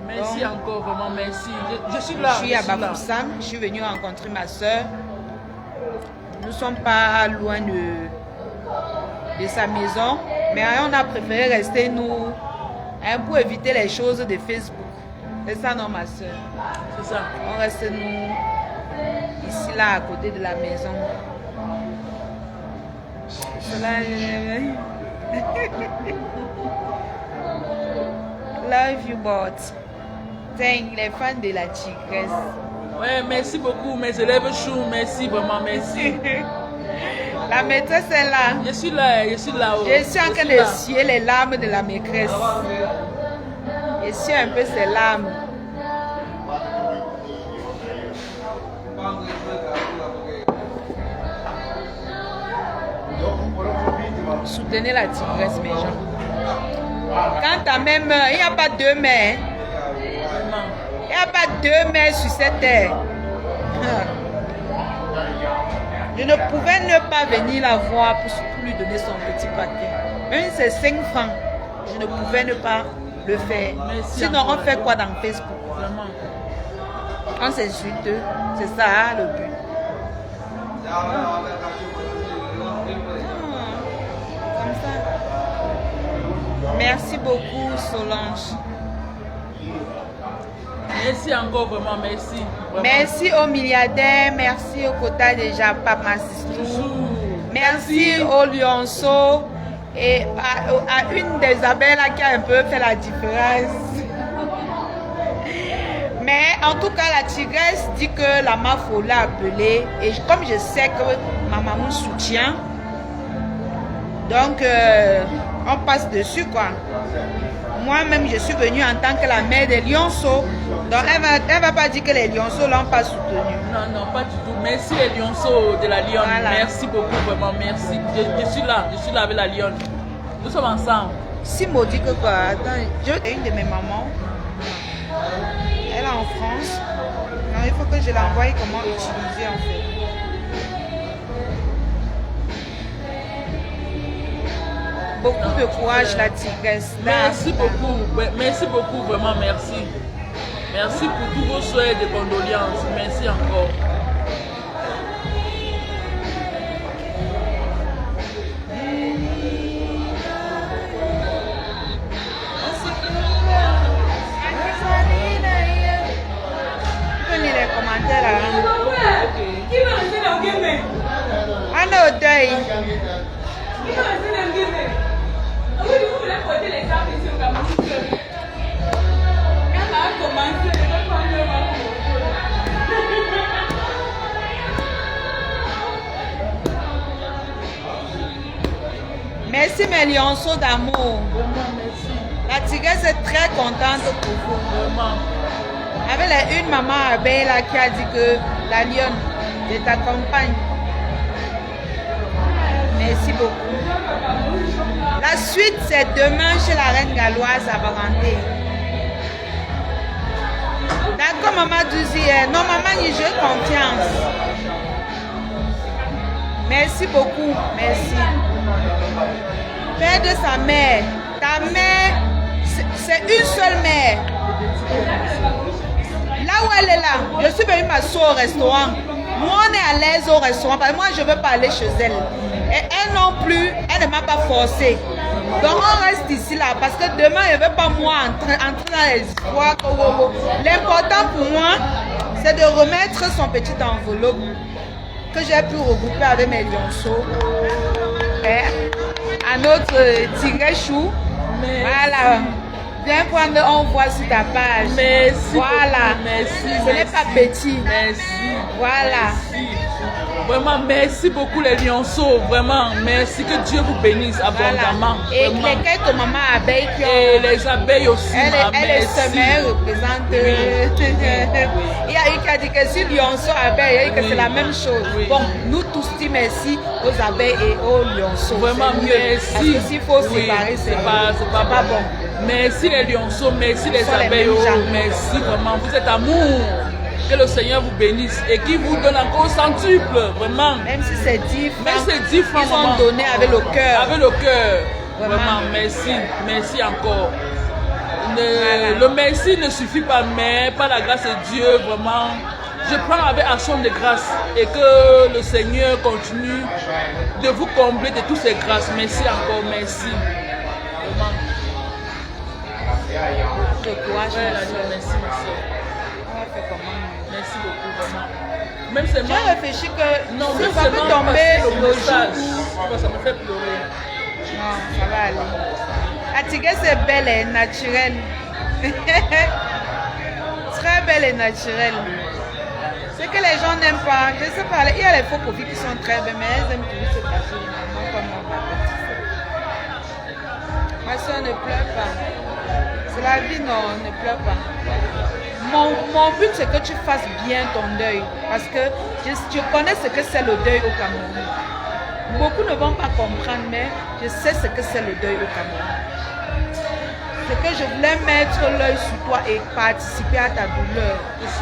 Merci donc, encore, vraiment merci. Je suis là. Je suis à Bafoussam, je suis venue rencontrer ma soeur. Nous ne sommes pas loin de sa maison, mais on a préféré rester nous pour éviter les choses de Facebook. C'est ça, non, ma soeur? C'est ça. On reste nous ici, là, à côté de la maison. Love you, but thank les fans de la tigresse. Ouais, merci beaucoup, mes élèves chou, merci vraiment, merci. La maîtresse est là. Je suis là, je suis là. Je suis en train de suer les larmes de la maîtresse. Je suis un peu ses larmes. Soutenez la tigresse, mes gens. Quand t'as même, il n'y a pas deux mères. Il n'y a pas deux mères sur cette terre. Je ne pouvais ne pas venir la voir pour lui donner son petit paquet. Même si c'est 5 francs, je ne pouvais ne pas le faire. Sinon, on fait quoi dans Facebook? Vraiment. On s'insulte, c'est ça le but. Comme ça. Merci beaucoup, Solange. Merci encore, vraiment, merci. Vraiment. Merci aux milliardaires, merci au quota de Japa Massistou. Merci au Lionceau et à une des abeilles là qui a un peu fait la différence. Mais en tout cas, la tigresse dit que la mafia l'a appelée. Et comme je sais que ma maman soutient, donc on passe dessus quoi. Moi-même, je suis venue en tant que la mère des lionceaux. Donc, elle va pas dire que les lionceaux l'ont pas soutenu. Non, non, pas du tout. Merci les lionceaux de la Lionne. Voilà. Merci beaucoup, vraiment, merci. Je suis là avec la Lionne. Nous sommes ensemble. Si maudit que quoi, attends, une de mes mamans, elle est en France. Non, il faut que je l'envoie comment utiliser en fait. Beaucoup de courage, la tigresse. Merci beaucoup, vraiment merci. Merci pour tous vos souhaits de condoléances. Merci encore. Prenez les commentaires là. Qui va rester dans le game? On est au deuil. Qui va rester dans le game? Oui, il faut les porter les arbres ici au Cameroun. Quand ça a commencé, je vais prendre le mal. Merci mes lionceaux d'amour. La tigresse est très contente pour vous. Vraiment. Avec une maman abeille là qui a dit que la lionne, je t'accompagne. Merci beaucoup. La suite, c'est demain chez la reine galloise à Varenté. D'accord, maman Douzi. Non, maman, j'ai confiance. Merci beaucoup. Merci. Père de sa mère. Ta mère, c'est une seule mère. Là où elle est là, je suis venue m'asseoir au restaurant. Moi, on est à l'aise au restaurant parce que moi, je ne veux pas aller chez elle. Et elle non plus, elle ne m'a pas forcé. Donc, on reste ici là parce que demain, je ne veux pas moi entrer dans les histoires. L'important pour moi, c'est de remettre son petit enveloppe que j'ai pu regrouper avec mes lionceaux. À notre tigre chou. Voilà. Viens prendre, on voit sur ta page. Merci. Voilà. Merci. Ce n'est pas petit. Merci. Voilà. Merci. Vraiment, merci beaucoup les lionceaux. Vraiment, merci. Que Dieu vous bénisse abondamment. Voilà. Et les quelques mamans abeilles qui ont... Et les abeilles aussi. Elle est semelle représente... Oui. Il y a une qui a dit que si lionceau abeille, il y a dit que c'est la même chose. Oui. Bon, nous tous disons merci aux abeilles et aux lionceaux. Vraiment, merci. Parce que s'il faut séparer, c'est pas bon. Merci les lionceaux, merci les abeilles. Merci vraiment. Vous êtes amour. Que le Seigneur vous bénisse et qu'il vous donne encore centuple, vraiment. Même si c'est 10 francs, même si c'est 10 francs, ils ont donné avec le cœur. Avec le cœur. Vraiment, merci. Merci encore. Le merci ne suffit pas, mais par la grâce de Dieu, vraiment, je prends avec action de grâce et que le Seigneur continue de vous combler de toutes ces grâces. Merci encore, merci. Vraiment. Courage, Merci, merci. Merci beaucoup, vraiment. Même j'ai réfléchi que non, si ça peut tomber le jour. ça me fait pleurer. Non, ça va aller. La tigresse est belle et naturelle. Très belle et naturelle. Ce que les gens n'aiment pas, je sais pas, il y a les faux profils qui sont très belles, mais elles aiment toujours se cacher, non comme moi. Ma soeur, ne pleure pas. C'est la vie, non, ne pleure pas. Mon but, c'est que tu fasses bien ton deuil. Parce que je connais ce que c'est le deuil au Cameroun. Beaucoup ne vont pas comprendre, mais je sais ce que c'est le deuil au Cameroun. C'est que je voulais mettre l'œil sur toi et participer à ta douleur.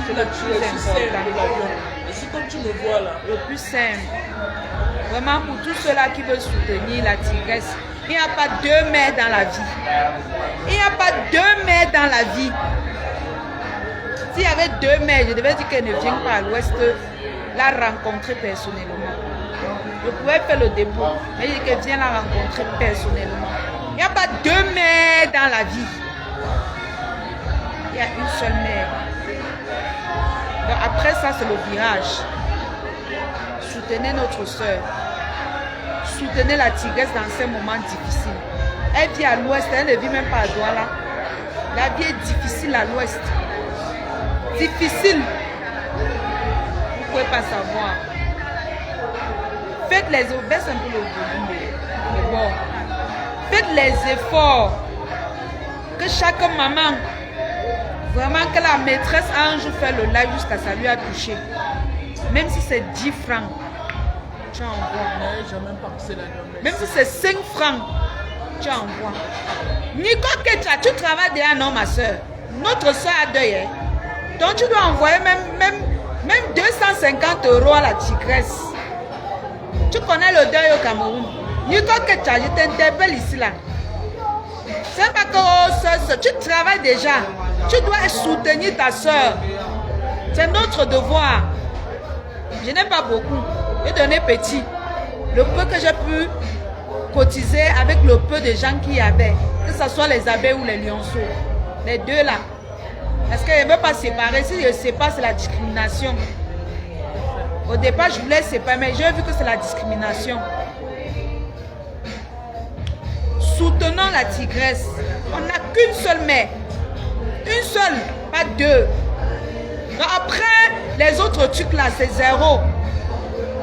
C'est le plus important. Et si comme tu me vois là. Le plus simple. Vraiment, pour tous ceux-là qui veulent soutenir la tigresse, il n'y a pas deux mères dans la vie. Il n'y a pas deux mères dans la vie. S'il y avait deux mères, je devais dire qu'elle ne vient pas à l'ouest la rencontrer personnellement. Je pouvais faire le dépôt, mais je dis qu'elle vient la rencontrer personnellement. Il n'y a pas deux mères dans la vie. Il y a une seule mère. Donc après ça, c'est le virage. Soutenez notre soeur. Soutenez la tigresse dans ces moments difficiles. Elle vit à l'ouest, elle ne vit même pas à Douala. La vie est difficile à l'ouest. Difficile. Vous ne pouvez pas savoir. Faites les efforts. Baisse un peu le volume. Bon. Faites les efforts. Que chaque maman, vraiment que la maîtresse a un jour fait le live jusqu'à ça lui a touché. Même si c'est 10 francs. Tu envoies. Même si c'est 5 francs, tu envoies. Nico Kecha, tu travailles déjà, non, ma soeur. Notre soeur a deuil. Hein? Donc tu dois envoyer même 250 € à la tigresse. Tu connais le deuil au Cameroun. Nico Kecha, je t'interpelle ici là. C'est pas que oh, soeur, tu travailles déjà. Tu dois soutenir ta soeur. C'est notre devoir. Je n'ai pas beaucoup. J'ai donné petit. Le peu que j'ai pu cotiser avec le peu de gens qu'il y avait. Que ce soit les abeilles ou les lionceaux. Les deux là. Parce qu'elle ne veut pas séparer. Si je sépare, c'est la discrimination. Au départ, je voulais séparer, mais j'ai vu que c'est la discrimination. Soutenons la tigresse. On n'a qu'une seule mère. Une seule, pas deux. Donc après, les autres trucs là, c'est zéro.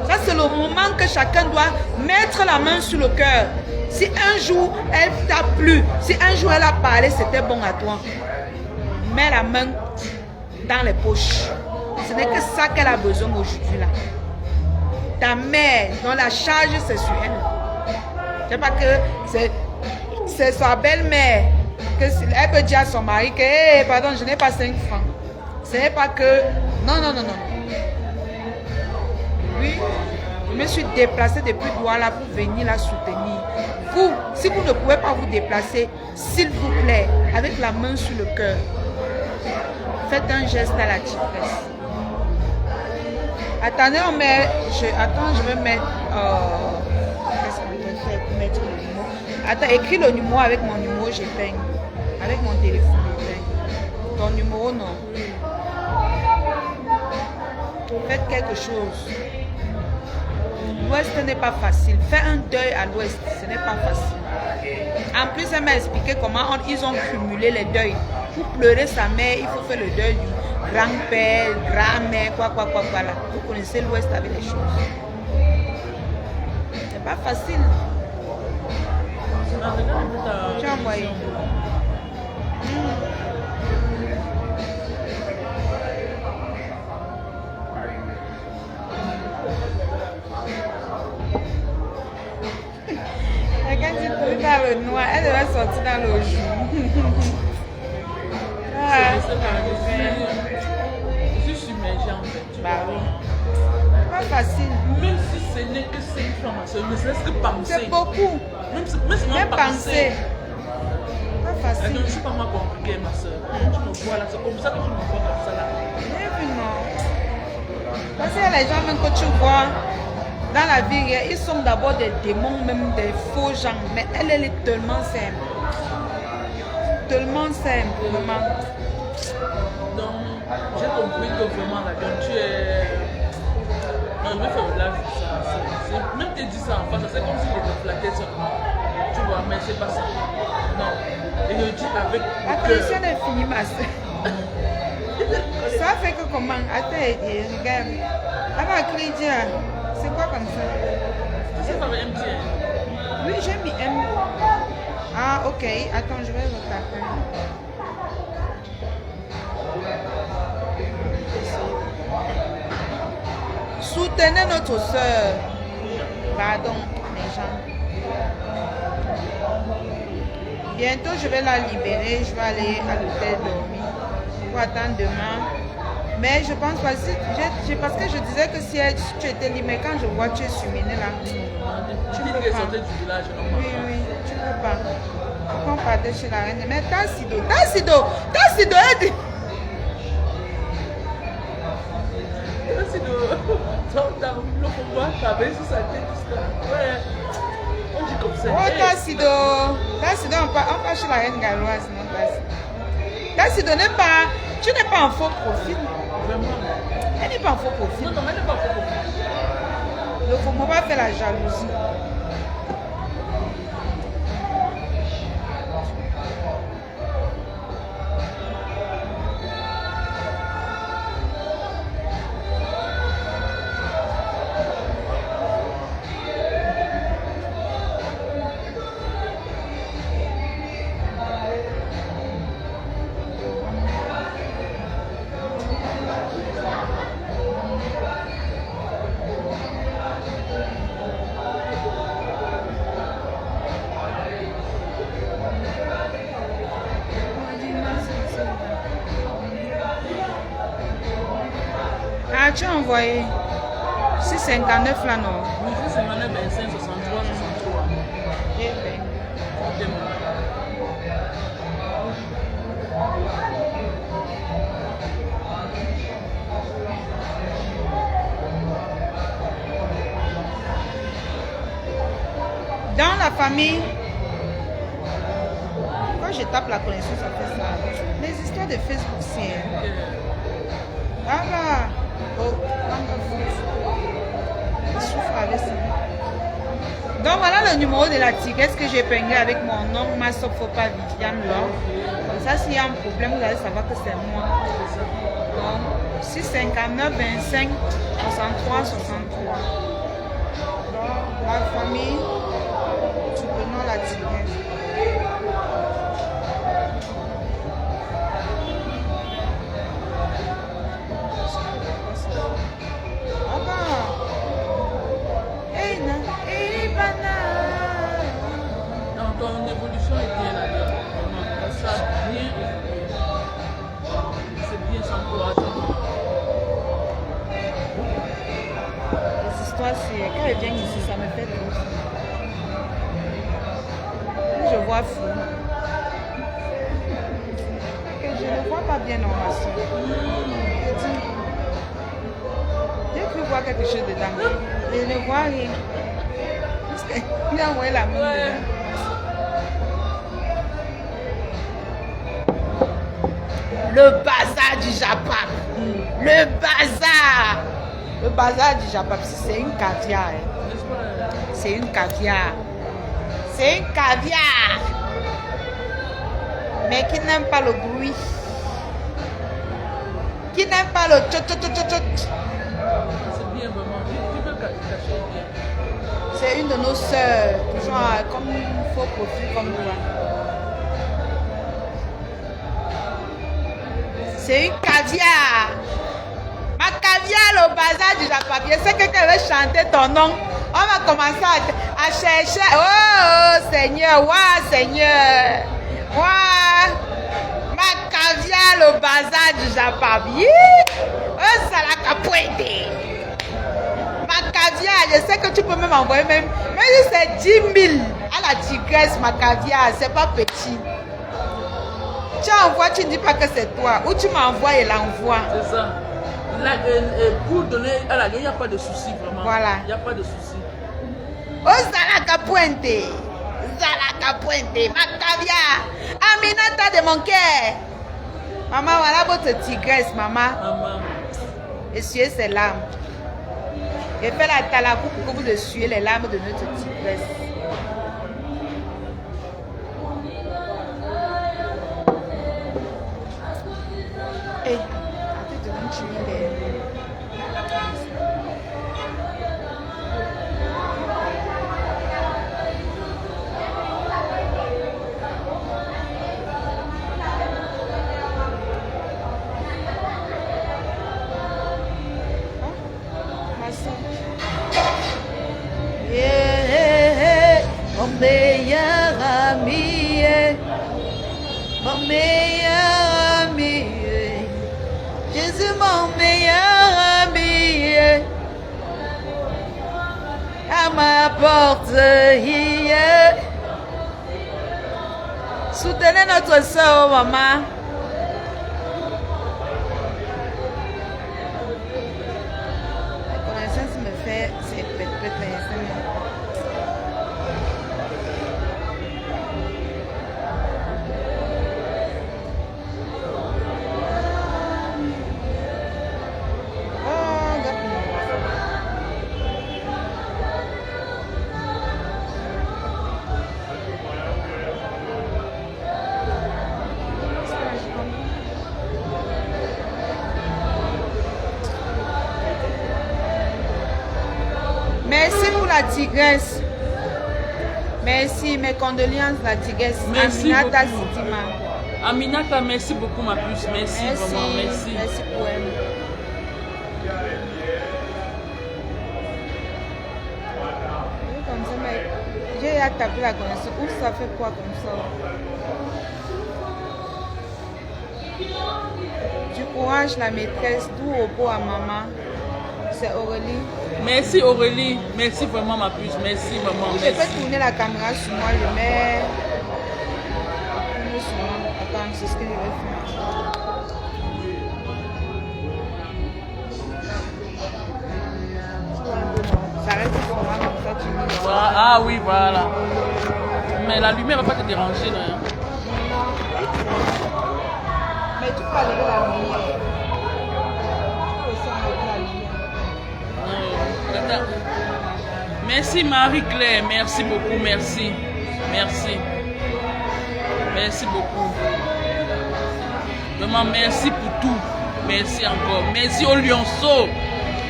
Ça, c'est le moment que chacun doit mettre la main sur le cœur. Si un jour, elle t'a plu, si un jour, elle a parlé, c'était bon à toi. Mets la main dans les poches. Ce n'est que ça qu'elle a besoin aujourd'hui là. Ta mère, dont la charge, c'est sur elle. C'est pas que c'est sa belle-mère. Elle peut dire à son mari que, hey, pardon, je n'ai pas 5 francs. Ce n'est pas que... Non. Oui, je me suis déplacée depuis Douala pour venir la soutenir. Vous, si vous ne pouvez pas vous déplacer, s'il vous plaît, avec la main sur le cœur, faites un geste à la tigresse. Attendez, je vais mettre... Qu'est-ce qu'on peut faire pour mettre le numéro? Attends, écris le numéro avec mon numéro, je peigne. Avec mon téléphone, je peigne. Ton numéro, non. Faites quelque chose. L'Ouest n'est pas facile. Faire un deuil à l'Ouest, ce n'est pas facile. En plus, elle m'a expliqué comment ils ont cumulé les deuils. Pour pleurer sa mère, il faut faire le deuil du grand-père, grand-mère, quoi là. Vous connaissez l'Ouest avec les choses. C'est pas facile. Tu as envoyé. Quand tu trouves dans le noir, elle devrait sortir dans le jour. Je suis submergée en fait. Bah oui. Pas facile. Même si ce n'est que 5 francs, ma soeur, ne serait-ce que penser. C'est beaucoup. Même penser. Pas facile. Je ne suis pas moi compliquée, ma soeur. Tu me vois là, c'est comme ça que tu me vois comme ça là. Non. Parce que les gens même que tu vois dans la vie, ils sont d'abord des démons, même des faux gens. Mais elle est tellement simple. Tellement simple, vraiment. Donc, j'ai compris que vraiment, là, quand tu es... Non, je vais faire le live sur ça. Même tu dis ça en face, c'est comme si je te flattais seulement. Tu vois, mais c'est pas ça. Non. Et je dis avec La le pression cœur. est finie, ma soeur. Ça fait que comment? Attends, regarde. Avant Crédit, c'est quoi comme ça? C'est pas avec MTN. Oui, j'ai mis M. Ah, ok. Attends, je vais le taper. Soutenez notre soeur. Pardon, les gens. Bientôt, je vais la libérer. Je vais aller à l'hôtel dormir. Pour attendre demain. Mais je pense pas, parce que je disais que si tu étais libre, mais quand je vois que tu es suminé là, tu ne peux pas. Du village, non? Oui, tu ne peux pas. Quand on partait chez la reine, mais Tassido, elle dit. Le combat, t'avais sur sa tête, tout ça. Ouais. On dit comme ça. Oh, Tassido, on part chez la reine galloise, non, Tassido n'est pas, tu n'es pas en faux profil. Vraiment. Elle n'est pas en faux profil. Non, elle n'est pas faux profil. Il ne faut pas faire la jalousie. Ah, tu as envoyé 6,59 là, non? Oui, 6,59, 25, 63, 63. Eh ben. Dans la famille, quand je tape la connexion, ça fait ça. Les histoires de Facebook, c'est... Ah là! Oh, je souffre avec ça. Donc voilà le numéro de la tigresse que j'ai épinglé avec mon nom, ma Sofopa Viviane Laure. Comme ça, s'il y a un problème, vous allez savoir que c'est moi. Donc, 659 25 63 63. Donc, la famille, soutenons la tigresse. Non, ton évolution est bien là. Ça bien. C'est bien sans courage. Les histoires, c'est... Quand elle vient ici, ça me fait tout. Je vois fou. Je ne vois pas bien dans ma soeur. J'ai cru voir quelque chose dedans. Je ne vois rien. Parce qu'il a envoyé la main dedans. Le bazar du Japap. Le bazar. Le bazar du Japap, c'est une caviar. Hein. C'est une caviar. C'est une caviar. Mais qui n'aime pas le bruit. Qui n'aime pas le tchot. C'est bien vraiment. Tu peux cacher bien. C'est une de nos sœurs, toujours comme un faux profil comme toi. C'est une caviar. Ma caviar, le bazar du Japap. Je sais que quand elle veut chanter ton nom, on va commencer à chercher. Oh, Seigneur, waouh, Seigneur. Waouh. Ma caviar, le bazar du Japap. Oh, ça la capoeira. Ma caviar, je sais que tu peux même envoyer même si c'est 10 000 à la tigresse, ma caviar, c'est pas petit. Tu envoies, tu ne dis pas que c'est toi. Ou tu m'envoies et l'envoie. C'est ça. Pour donner à la il n'y a pas de souci vraiment. Voilà. Il n'y a pas de souci. Ozalaka Puente. Zalaka Puente. Macavia. Aminata de mon cœur. Maman, voilà votre tigresse, maman. Maman. Essuyez ses larmes. Et fais la talakou pour que vous essuyez les larmes de notre tigresse. Hey, arrête de me tuer les... Yeah, mon meilleur ami, mon meilleur ami, Jésus mon meilleur ami, à ma porte, yeah. Soutenez notre soeur, maman. La connaissance me fait, c'est peut-être merci pour la tigresse. Merci, mes condoléances, la tigresse. Merci Aminata beaucoup. Sitima. Aminata, merci beaucoup ma puce. Merci, vraiment, merci. Merci pour elle. Comme ça, mais j'ai tapé la connaissance. Où ça fait quoi comme ça? Du courage, la maîtresse. D'où au beau à maman. C'est Aurélie. Merci Aurélie. Merci vraiment ma puce. Merci maman. Je Merci. peux tourner la caméra sur moi, je mets. Tourner sur moi. Attends, c'est ce que je vais faire. Ça reste sur moi comme ça, tu me Voilà. Ah oui, voilà. Mais la lumière ne va pas te déranger. Là, hein. Mais tu peux enlever la lumière. Tu peux aussi enlever la lumière. Attends. Merci Marie-Claire. Merci beaucoup. Merci. Merci. Merci beaucoup. Vraiment, merci pour tout. Merci encore. Merci aux lionceaux.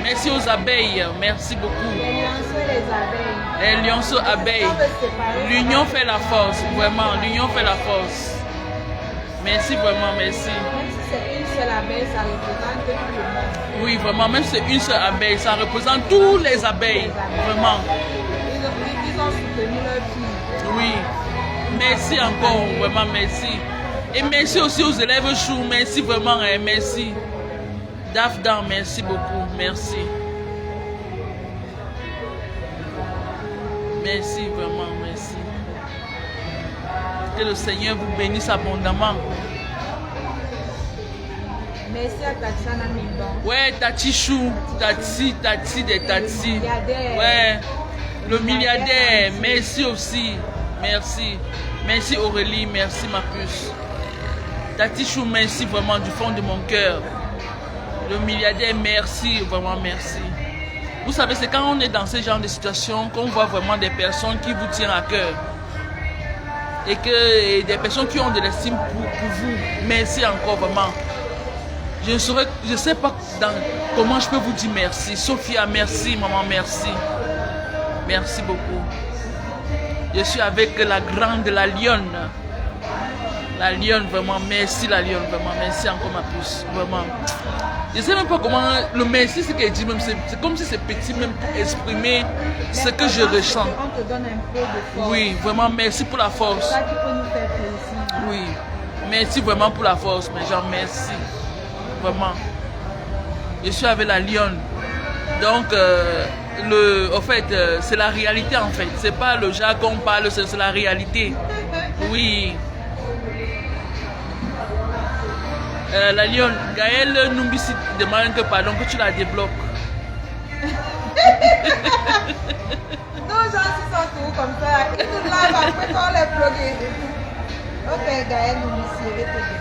Merci aux abeilles. Merci beaucoup. Les lionceaux et les abeilles. Les lionceaux abeilles. On peut séparer. L'union fait la force. Vraiment, l'union fait la force. Merci vraiment, merci. Même si c'est une seule abeille, ça représente tout le monde. Oui, vraiment, même si c'est une seule abeille, ça représente tous les abeilles. Vraiment. Ils ont soutenu leur fille. Oui. Merci encore, vraiment, merci. Et merci aussi aux élèves choux. Merci vraiment, hein, merci. Dafdan, merci beaucoup. Merci. Merci, vraiment, merci. Que le Seigneur vous bénisse abondamment. Merci à Tatiana Mindon. Ouais, Tati Chou, Tati des Tati. Milliardaire. Ouais, le milliardaire, merci aussi. Merci. Merci Aurélie, merci ma puce. Tati Chou, merci vraiment du fond de mon cœur. Le milliardaire, merci, vraiment merci. Vous savez, c'est quand on est dans ce genre de situation qu'on voit vraiment des personnes qui vous tiennent à cœur. Et des personnes qui ont de l'estime pour vous. Merci encore vraiment. Je ne sais pas comment je peux vous dire merci. Sophia, merci, maman, merci. Merci beaucoup. Je suis avec la grande, la lionne. La lionne, vraiment, merci la lionne, vraiment, merci encore ma puce, vraiment. Je ne sais même pas comment, le merci, ce qu'elle dit même, c'est comme si c'est petit même pour exprimer ce que je ressens. On te donne un peu de force. Oui, vraiment, merci pour la force. Ça qui peut nous faire plaisir. Oui, merci vraiment pour la force, mais genre merci, vraiment. Je suis avec la lionne. Donc, en fait, c'est la réalité en fait. C'est pas le jargon qu'on parle, c'est la réalité. Oui. La lionne, Gaëlle Numbisi demande que pardon, que tu la débloques. Non, j'en suis sans tout comme ça. Ils nous lavent après quand on les bloquer. Ok, Gaëlle, nous ici, je vais te dire.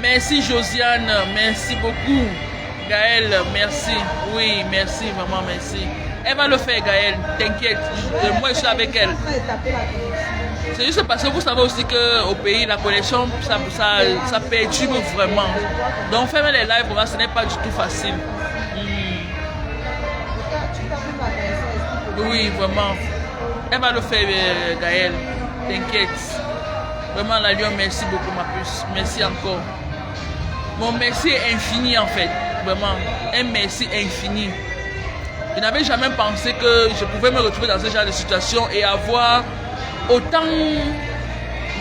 Merci Josiane, merci beaucoup. Gaëlle, merci. Oui, merci, vraiment merci. Elle va le faire, Gaëlle, t'inquiète. Moi, je suis avec elle. C'est juste parce que vous savez aussi qu'au pays, la connexion, ça perturbe vraiment. Donc, faire les lives, ce n'est pas du tout facile. Oui, vraiment. Elle va le faire, Gaëlle. T'inquiète. Vraiment, la Lyon, merci beaucoup, ma puce. Merci encore. Mon merci est infini, en fait. Vraiment. Un merci infini. Je n'avais jamais pensé que je pouvais me retrouver dans ce genre de situation et avoir autant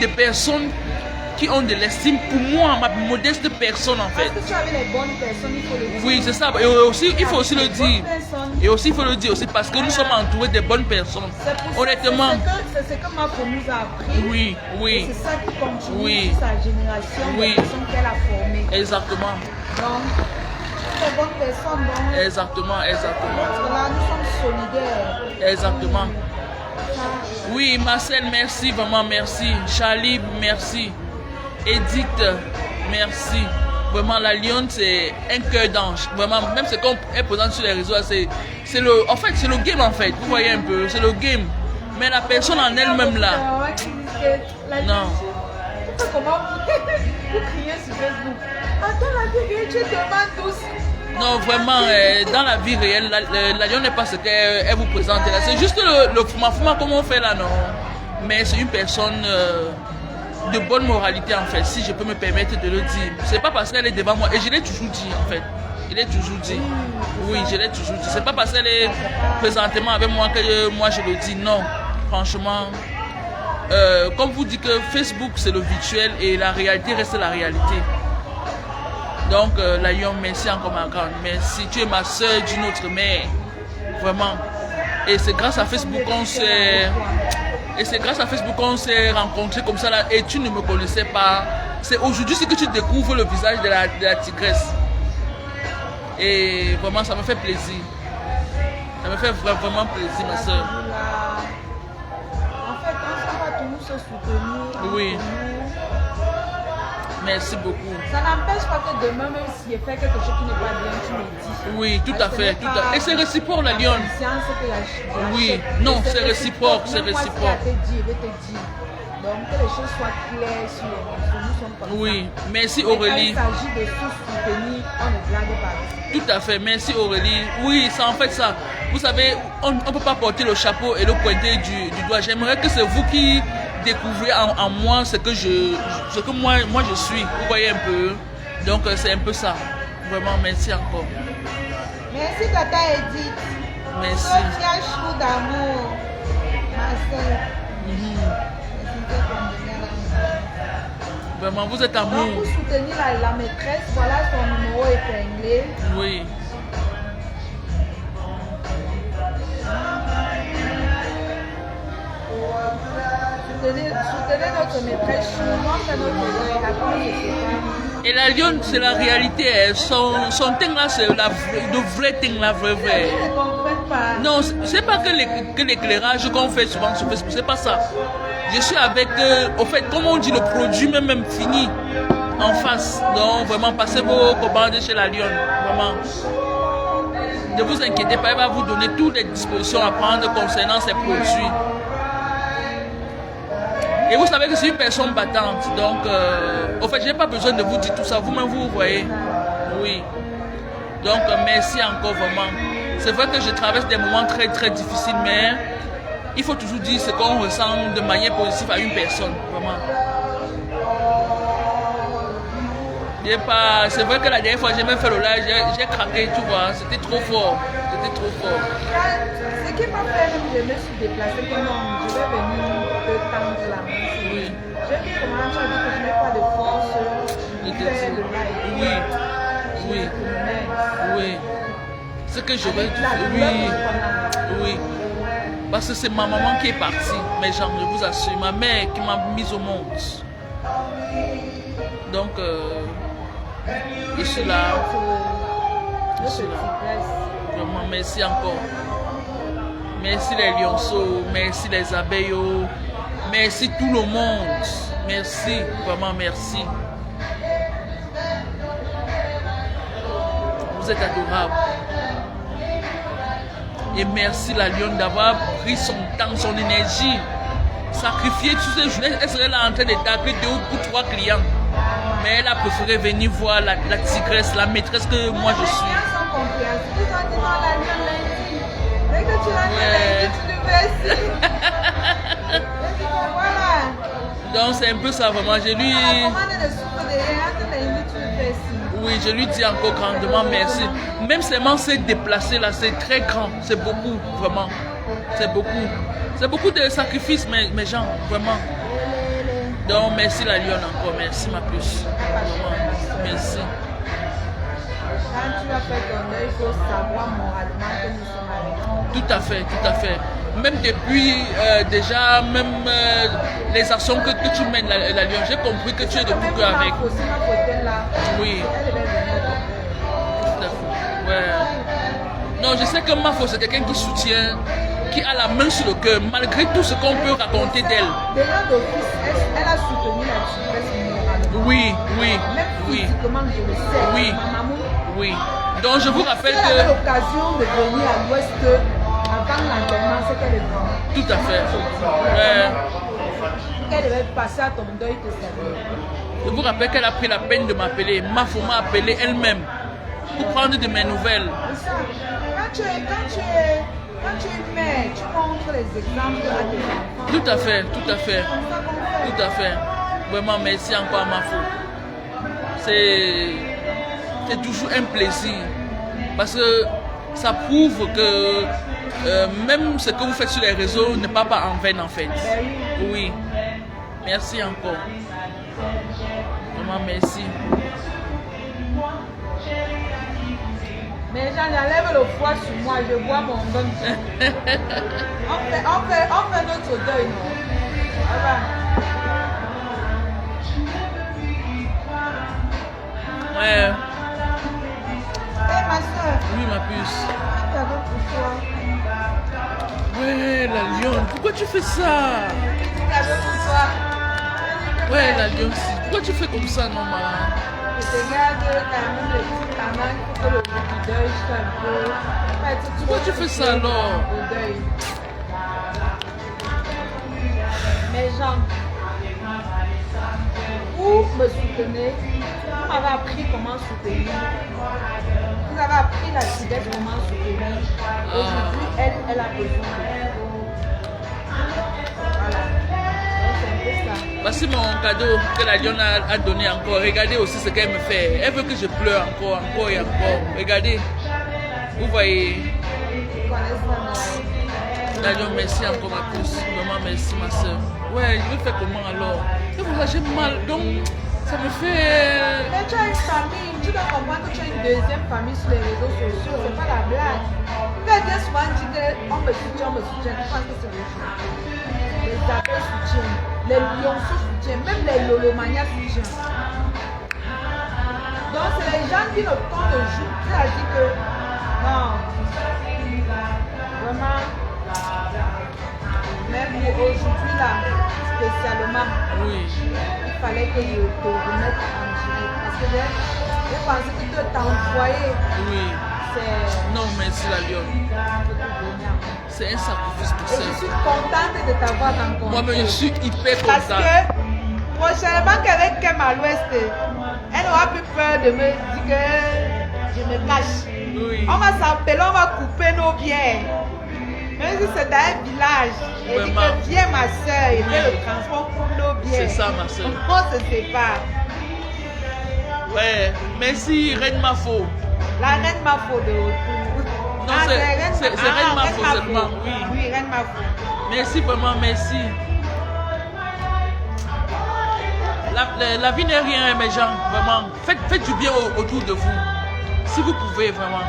de personnes qui ont de l'estime pour moi, ma modeste personne en fait. Parce que tu avais les bonnes personnes, il faut le dire. Oui, c'est ça. Et aussi, il faut aussi le dire. Et aussi, il faut le dire aussi parce que nous sommes entourés de bonnes personnes. Honnêtement. C'est ce que ma famille nous a appris. Oui, oui. C'est ça qui continue Oui. sa génération, Oui. les personnes qu'elle a formées. Exactement. Donc, les bonnes personnes, donc, Exactement, exactement. parce que là, nous sommes solidaires. Exactement. Oui, Marcel, merci, vraiment merci. Charlie, merci. Edith, merci. Vraiment, la lionne, c'est un cœur d'ange. Vraiment, même ce qu'on est présent sur les réseaux, c'est le, en fait, c'est le game en fait. Vous voyez un peu, c'est le game. Mais la personne en elle-même là. Non. Comment vous criez sur Facebook? Attends, la vie, tu demandes tous. Non, vraiment, dans la vie réelle, la lionne n'est pas ce qu'elle vous présente là. C'est juste le fuma comme on fait là, non. Mais c'est une personne de bonne moralité en fait, si je peux me permettre de le dire. C'est pas parce qu'elle est devant moi, et je l'ai toujours dit en fait. Je l'ai toujours dit. Oui, je l'ai toujours dit. C'est pas parce qu'elle est présentement avec moi que moi je le dis. Non, franchement. Comme vous dites que Facebook c'est le virtuel et la réalité reste la réalité. Donc, la Lyon, merci encore ma grande. Merci. Tu es ma soeur d'une autre mère. Vraiment. Et c'est grâce à Facebook qu'on s'est... Et c'est grâce à Facebook qu'on s'est rencontrés comme ça là. Et tu ne me connaissais pas. C'est aujourd'hui que tu découvres le visage de la tigresse. Et vraiment, ça me fait plaisir. Ça me fait vraiment plaisir, ma soeur. En fait, on va toujours se soutenir. Oui. Merci beaucoup. Ça n'empêche pas que demain, même si je fais quelque chose qui n'est pas bien, tu me dis. Oui, tout à fait. Tout à... Et c'est réciproque, la lionne. Oui, non, c'est réciproque, c'est réciproque. Je vais te dire. Donc, que les choses soient claires sur les réseaux. Nous sommes comme oui, ça. merci Aurélie. Quand il s'agit de se soutenir, on ne blague pas. Tout à fait, merci Aurélie. Oui, c'est en fait ça. Vous savez, on ne peut pas porter le chapeau et le pointer du doigt. J'aimerais que c'est vous qui découvrez en moi ce que moi je suis. Vous voyez un peu. Donc c'est un peu ça. Vraiment, merci encore. Merci Tata Edith. Merci. Sophia Chou d'amour. Marcel. Vraiment, vous êtes amour. Donc, pour soutenir la maîtresse, voilà son numéro épinglé. Oui. Soutenez notre maîtresse, montre notre réaction. Et la lionne, c'est la réalité. Son thing là, c'est le vrai thing, la vraie. Je ne comprends pas. Non, c'est pas que l'éclairage qu'on fait souvent sur Facebook, c'est pas ça. Je suis avec, au fait, comme on dit, le produit même fini en face. Donc, vraiment, passez vos commandes chez la lionne. Vraiment. Ne vous inquiétez pas, elle va vous donner toutes les dispositions à prendre concernant ces produits. Et vous savez que c'est une personne battante. Donc, au fait, je n'ai pas besoin de vous dire tout ça. Vous-même, vous voyez. Oui. Donc, merci encore vraiment. C'est vrai que je traverse des moments très, très difficiles, mais il faut toujours dire ce qu'on ressent de manière positive à une personne. Vraiment. C'est vrai que la dernière fois, j'ai même fait le live, j'ai craqué, tu vois. C'était trop fort. C'était trop fort. Ce qui m'a fait je me suis déplacée, que non, je vais venir te tendre la main. Oui. J'ai vu comment tu as dit que je n'ai pas de force de faire le live. Oui. Oui. Oui. Ce que je vais dire. Oui. Parce que c'est ma maman qui est partie. Mais genre, je vous assure, ma mère qui m'a mise au monde. Donc, Je suis là. Je suis là. Vraiment, merci encore. Merci les lionceaux, merci les abeilles, merci tout le monde. Merci, vraiment merci. Vous êtes adorables. Et merci la lionne d'avoir pris son temps, son énergie, sacrifié toutes ces journées. Elle serait là en train de taper 2 ou 3 clients. Mais elle a préféré venir voir la tigresse, la maîtresse que moi je suis. Dès que tu l'as tu le fais ici. Voilà. Donc c'est un peu ça vraiment. Je lui... Oui, je lui dis encore grandement merci. Même seulement se déplacer là, c'est très grand. C'est beaucoup, vraiment. C'est beaucoup. C'est beaucoup de sacrifices, mes gens, vraiment. Donc merci la lionne encore. Merci ma puce. Vraiment. Merci. Quand tu as fait ton œil, il faut savoir moralement que nous sommes avec toi. Tout à fait, tout à fait. Même depuis déjà, même les actions que tu mènes, la lionne, j'ai compris que tu es de tout cœur avec. Oui. Tout à fait. Ouais. Non, je sais que Mafo, c'est quelqu'un qui soutient, qui a la main sur le cœur, malgré tout ce qu'on peut raconter d'elle. Déjà d'office, elle a soutenu la tigresse moralement. Oui, oui, même oui. physiquement, je le sais. Oui. Maman, oui. Donc je vous rappelle elle que... avait l'occasion de venir à l'ouest avant l'enterrement, c'est qu'elle est venue. Tout à fait. Ouais. Elle devait passer à ton deuil de salut. Je vous rappelle qu'elle a pris la peine de m'appeler. Mafo m'a appelé elle-même pour prendre de mes nouvelles. Quand tu es mère, tu montres les exemples à tes enfants. Tout à fait, tout à fait. Tout à fait. Vraiment, merci encore à Mafo. C'est toujours un plaisir. Parce que ça prouve que même ce que vous faites sur les réseaux n'est pas en vain en fait. Oui. Merci encore. Vraiment merci. Mais j'enlève le foie sur moi, je vois mon bon. on fait notre deuil, non? Voilà. Ouais. Hey, ma soeur. Oui, ma puce. Un cadeau pour toi. Ouais, la lionne. Pourquoi tu fais ça? Un cadeau pour toi. Ouais, la lionne. Pourquoi tu fais comme ça, non, maman? Je te garde quand même le petit canal pour que le deuil soit un peu. Pourquoi tu fais ça alors? Au deuil. Mes gens, vous me soutenez, vous m'avez appris comment soutenir. Vous avez appris la tigresse comment soutenir. Aujourd'hui, elle a besoin de vous. Voilà. Donc c'est un peu ça. Voici mon cadeau que la lionne a donné encore. Regardez aussi ce qu'elle me fait. Elle veut que je pleure encore et encore. Regardez. Vous voyez. La lionne, merci encore ma puce. Vraiment merci ma soeur. Ouais, je vais faire comment alors? Et voilà, j'ai mal. Donc, ça me fait... Mais tu as une famille. Tu dois comprendre que tu as une deuxième famille sur les réseaux sociaux. C'est pas la blague. Quand bien souvent dit qu'on me soutient, je pense que c'est le jeu. Les abeilles soutiennent. Les lionceaux soutiennent, même les lolomanias soutiennent. Donc c'est les gens qui ne prennent le jour qui a dit que non, vraiment, même aujourd'hui là, spécialement, Oui. il fallait que je te remette en direct. Parce que j'ai pensé que de t'envoyer, Oui. c'est... Non, merci la lionne. C'est un sacrifice pour Et ça. je suis contente de t'avoir rencontré. Moi-même, je suis hyper Parce content. que prochainement qu'avec Kem à l'ouest, elle n'aura plus peur de me dire que je me cache. Oui. On va s'appeler, on va couper nos biens. Même si c'est dans un village, elle dit Vraiment. que viens ma soeur et Oui. fais le transport pour nos biens. C'est ça, ma soeur. On se sépare. Ouais. Merci, Reine Mafo. La reine Mafo de retour. Non, c'est Reine Mafo seulement. Oui. Oui, reine Mafo. Merci, vraiment, merci. La vie n'est rien, mes gens, vraiment. Faites du bien autour de vous. Si vous pouvez, vraiment.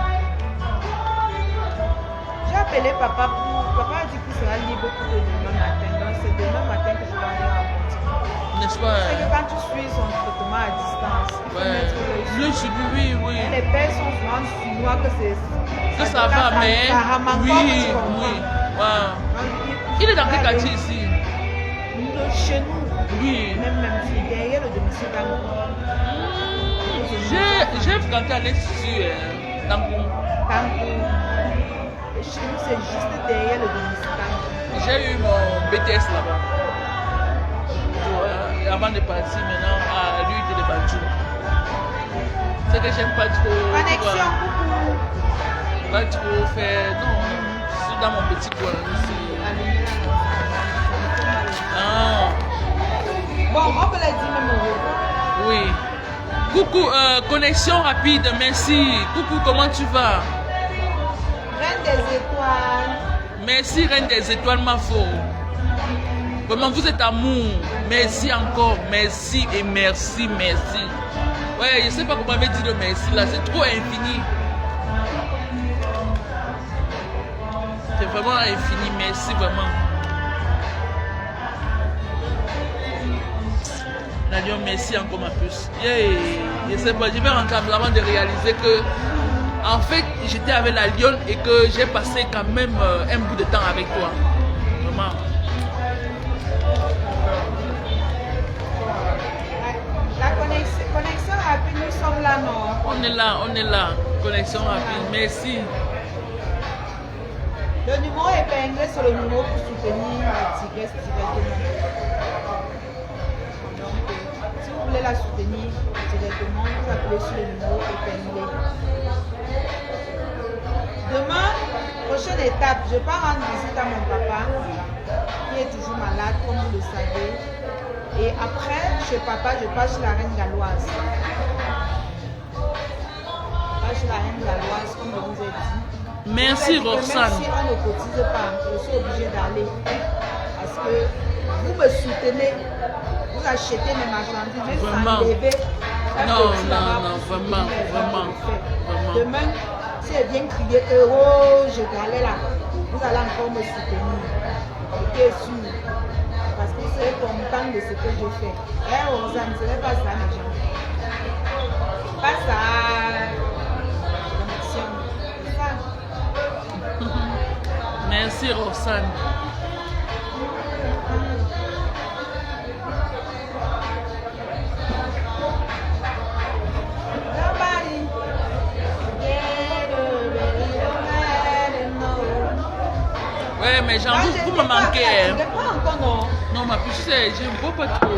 J'ai appelé papa pour... Papa a dit qu'il sera libre pour demain matin. Donc c'est demain matin que je vais aller rencontrer. n'est-ce pas? C'est que quand tu suis son traitement à distance, il faut Ouais. mettre le Le suivi, oui, oui. Les pères sont souvent chinois que c'est. Que ça va, mais. Oui, oui. Wow. Il est dans quel quartier ici? Chez nous, Oui. même derrière le domicile d'Ango. J'ai fréquenté à l'Institut d'Angoum. Chez nous, c'est juste derrière le domicile d'Ango. J'ai eu mon BTS là-bas. Avant de partir maintenant à l'UIT de Banjou. C'est que j'aime pas trop. Connexion, coucou. Pas trop faire. Non, je suis dans mon petit coin ici. Ah, Bon, on peut le dire même au oui. Coucou, connexion rapide, merci. Coucou, comment tu vas? Reine des étoiles. Merci, Reine des Étoiles, ma faux. Vraiment, vous êtes amour. Merci encore, merci et merci, merci. Ouais, je sais pas comment dire le merci là, c'est trop infini. C'est vraiment infini, merci vraiment. Nadion, merci encore ma puce. Yeah. Je sais pas, je vais rentrer avant de réaliser que en fait j'étais avec la lionne et que j'ai passé quand même un bout de temps avec toi. Vraiment. La connexion rapide, nous sommes là, non? On est là. Connexion rapide, merci. Le numéro épinglé sur le numéro pour soutenir la tigresse directement. Donc, si vous voulez la soutenir directement, vous appelez sur le numéro épinglé. Demain, prochaine étape, je pars rendre visite à mon papa qui est toujours malade, comme vous le savez. Et après, chez papa, je passe chez la reine galloise. Je passe chez la reine galloise, comme je vous ai dit. Merci Même Roxane. si on ne cotise pas, je suis obligée d'aller. Parce que vous me soutenez, vous achetez mes marchandises, même Vraiment. sans lever. Non, vraiment. Demain, si elle vient crier euro, je galère là, vous allez encore me soutenir. Ok, sûr. Parce que vous serez content de ce que je fais. Eh, Rosanne, ce n'est pas ça, mes gens. Pas ça. Connexion. C'est ça. Merci Roxane. Nobody. Ouais, mais j'en vous me manquez. Je ne pas encore, non. Non, ma puce, je ne vois pas trop.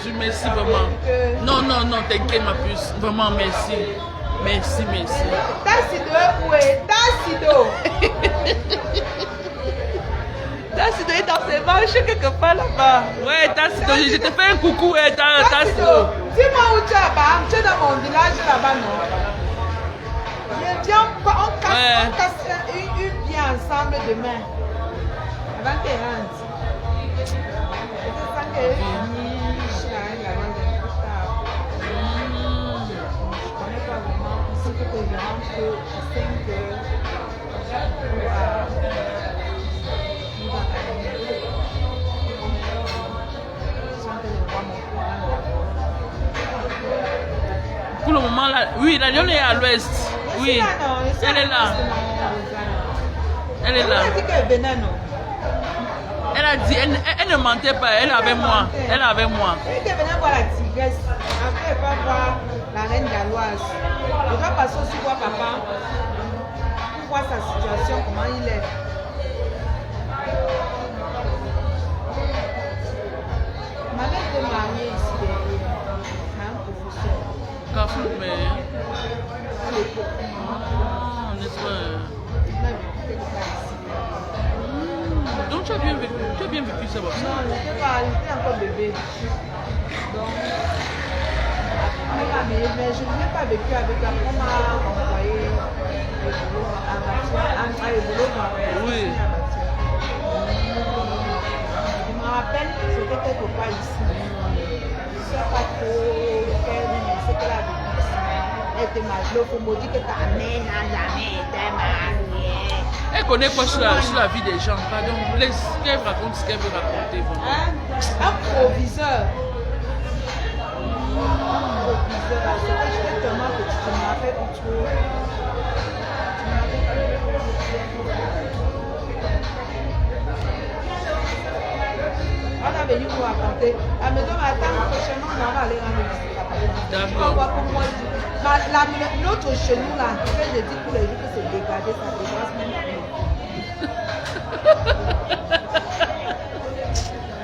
Je merci vraiment. Non, t'inquiète ma puce. Vraiment, merci. Merci. Tassido, où est Tassido? Tassido est dans ses manches quelque part là-bas. Ouais, Tassido, je te fais un coucou, Tassido. Dis-moi où tu es là-bas. Tu es dans mon village là-bas, non? Viens, on casse une vie ensemble demain. Avant qu'elle rentre. Je sens qu'elle est finie chez la reine galloise plus tard. Je ne connais pas vraiment. Il faut que je rentre à 5 heures. On va aller. Je sens que le roi mon courant. Pour le moment, là, oui, la lionne est à l'ouest. Oui, elle est là. Elle est là. Elle a dit qu'elle venait, non? Elle a dit, elle ne mentait pas, elle est avec moi. Elle est avec moi. Elle était venue voir la tigresse. Après, elle va voir la reine galloise. Elle va passer aussi voir papa. Pour voir sa situation, comment il est. Ma mère était mariée ici derrière. C'est un professeur. Cafou, mais. À l'époque. Ah, n'est-ce pas? Il m'a vécu quelque part ici. Donc tu as bien vécu ça, bah. Non, j'étais encore bébé. Donc, mais je n'ai pas vécu avec la on m'a envoyé le boulot à Mathia, le boulot m'a envoyé Oui. à Mathia. Je me rappelle que c'était quelque part ici. Je ne sais pas trop lequel, mais c'est qu'elle a vécu ici. Elle était mariée. On me dit que ta mère n'a jamais été mariée. Elle connaît quoi sur la vie des gens. Pardon, laisse qu'elle raconte ce qu'elle veut raconter. Vraiment. Hein? Un proviseur. bizarre. C'est que je veux tellement que tu te rappelles où tu es. On a venu nous raconter. Elle me dit, attends, prochainement, on va aller rendre visite. On va voir comment l'autre chez nous, là, que je dis tous les jours que c'est dégradé, ça dépasse même plus.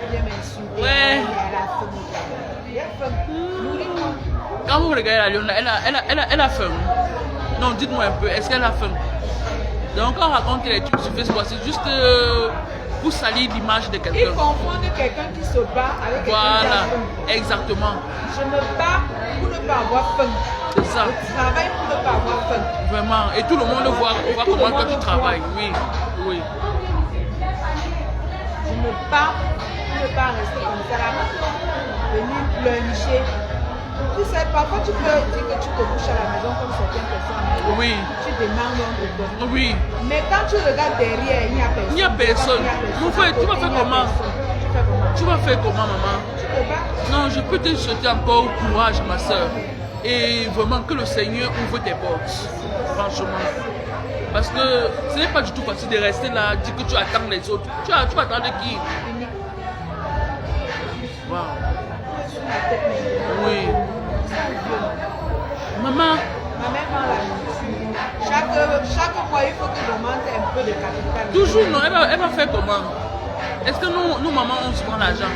Elle vient m'insulter. Ouais. Elle a faim. Elle a faim. Nourris-moi. Quand vous regardez la Léona, elle a faim. Non, dites-moi un peu, est-ce qu'elle a faim? Donc quand on raconte les trucs sur Facebook, c'est juste pour salir l'image de Ils quelqu'un. confondent quelqu'un qui se bat avec quelqu'un qui a Voilà, faim. exactement. Je me bats pour ne pas avoir faim. C'est ça. Je travaille pour ne pas avoir faim. Vraiment. Et tout le monde voit tout le comment monde toi tu voit. travailles. Oui, oui. Je me bats pour ne pas rester comme ça là. Venir pleurnicher. Tu sais, parfois tu peux dire que tu te couches à la maison comme certaines personnes. Oui. Tu demandes un peu. Oui. Mais quand tu regardes derrière, il n'y a personne. Il n'y a personne. Mon frère, tu vas faire comment? Tu vas faire comment, maman? Tu te bats. Non, je peux te souhaiter encore courage, ma soeur. Et vraiment que le Seigneur ouvre tes portes. Franchement. Parce que ce n'est pas du tout facile de rester là, dire que tu attends les autres. Tu vas attendre qui? Wow. Oui. Maman. Ma mère vend la nourriture. Chaque mois, il faut que j'augmente un peu de capital. Toujours non, elle va faire comment? Est-ce que nous maman, on se prend l'argent?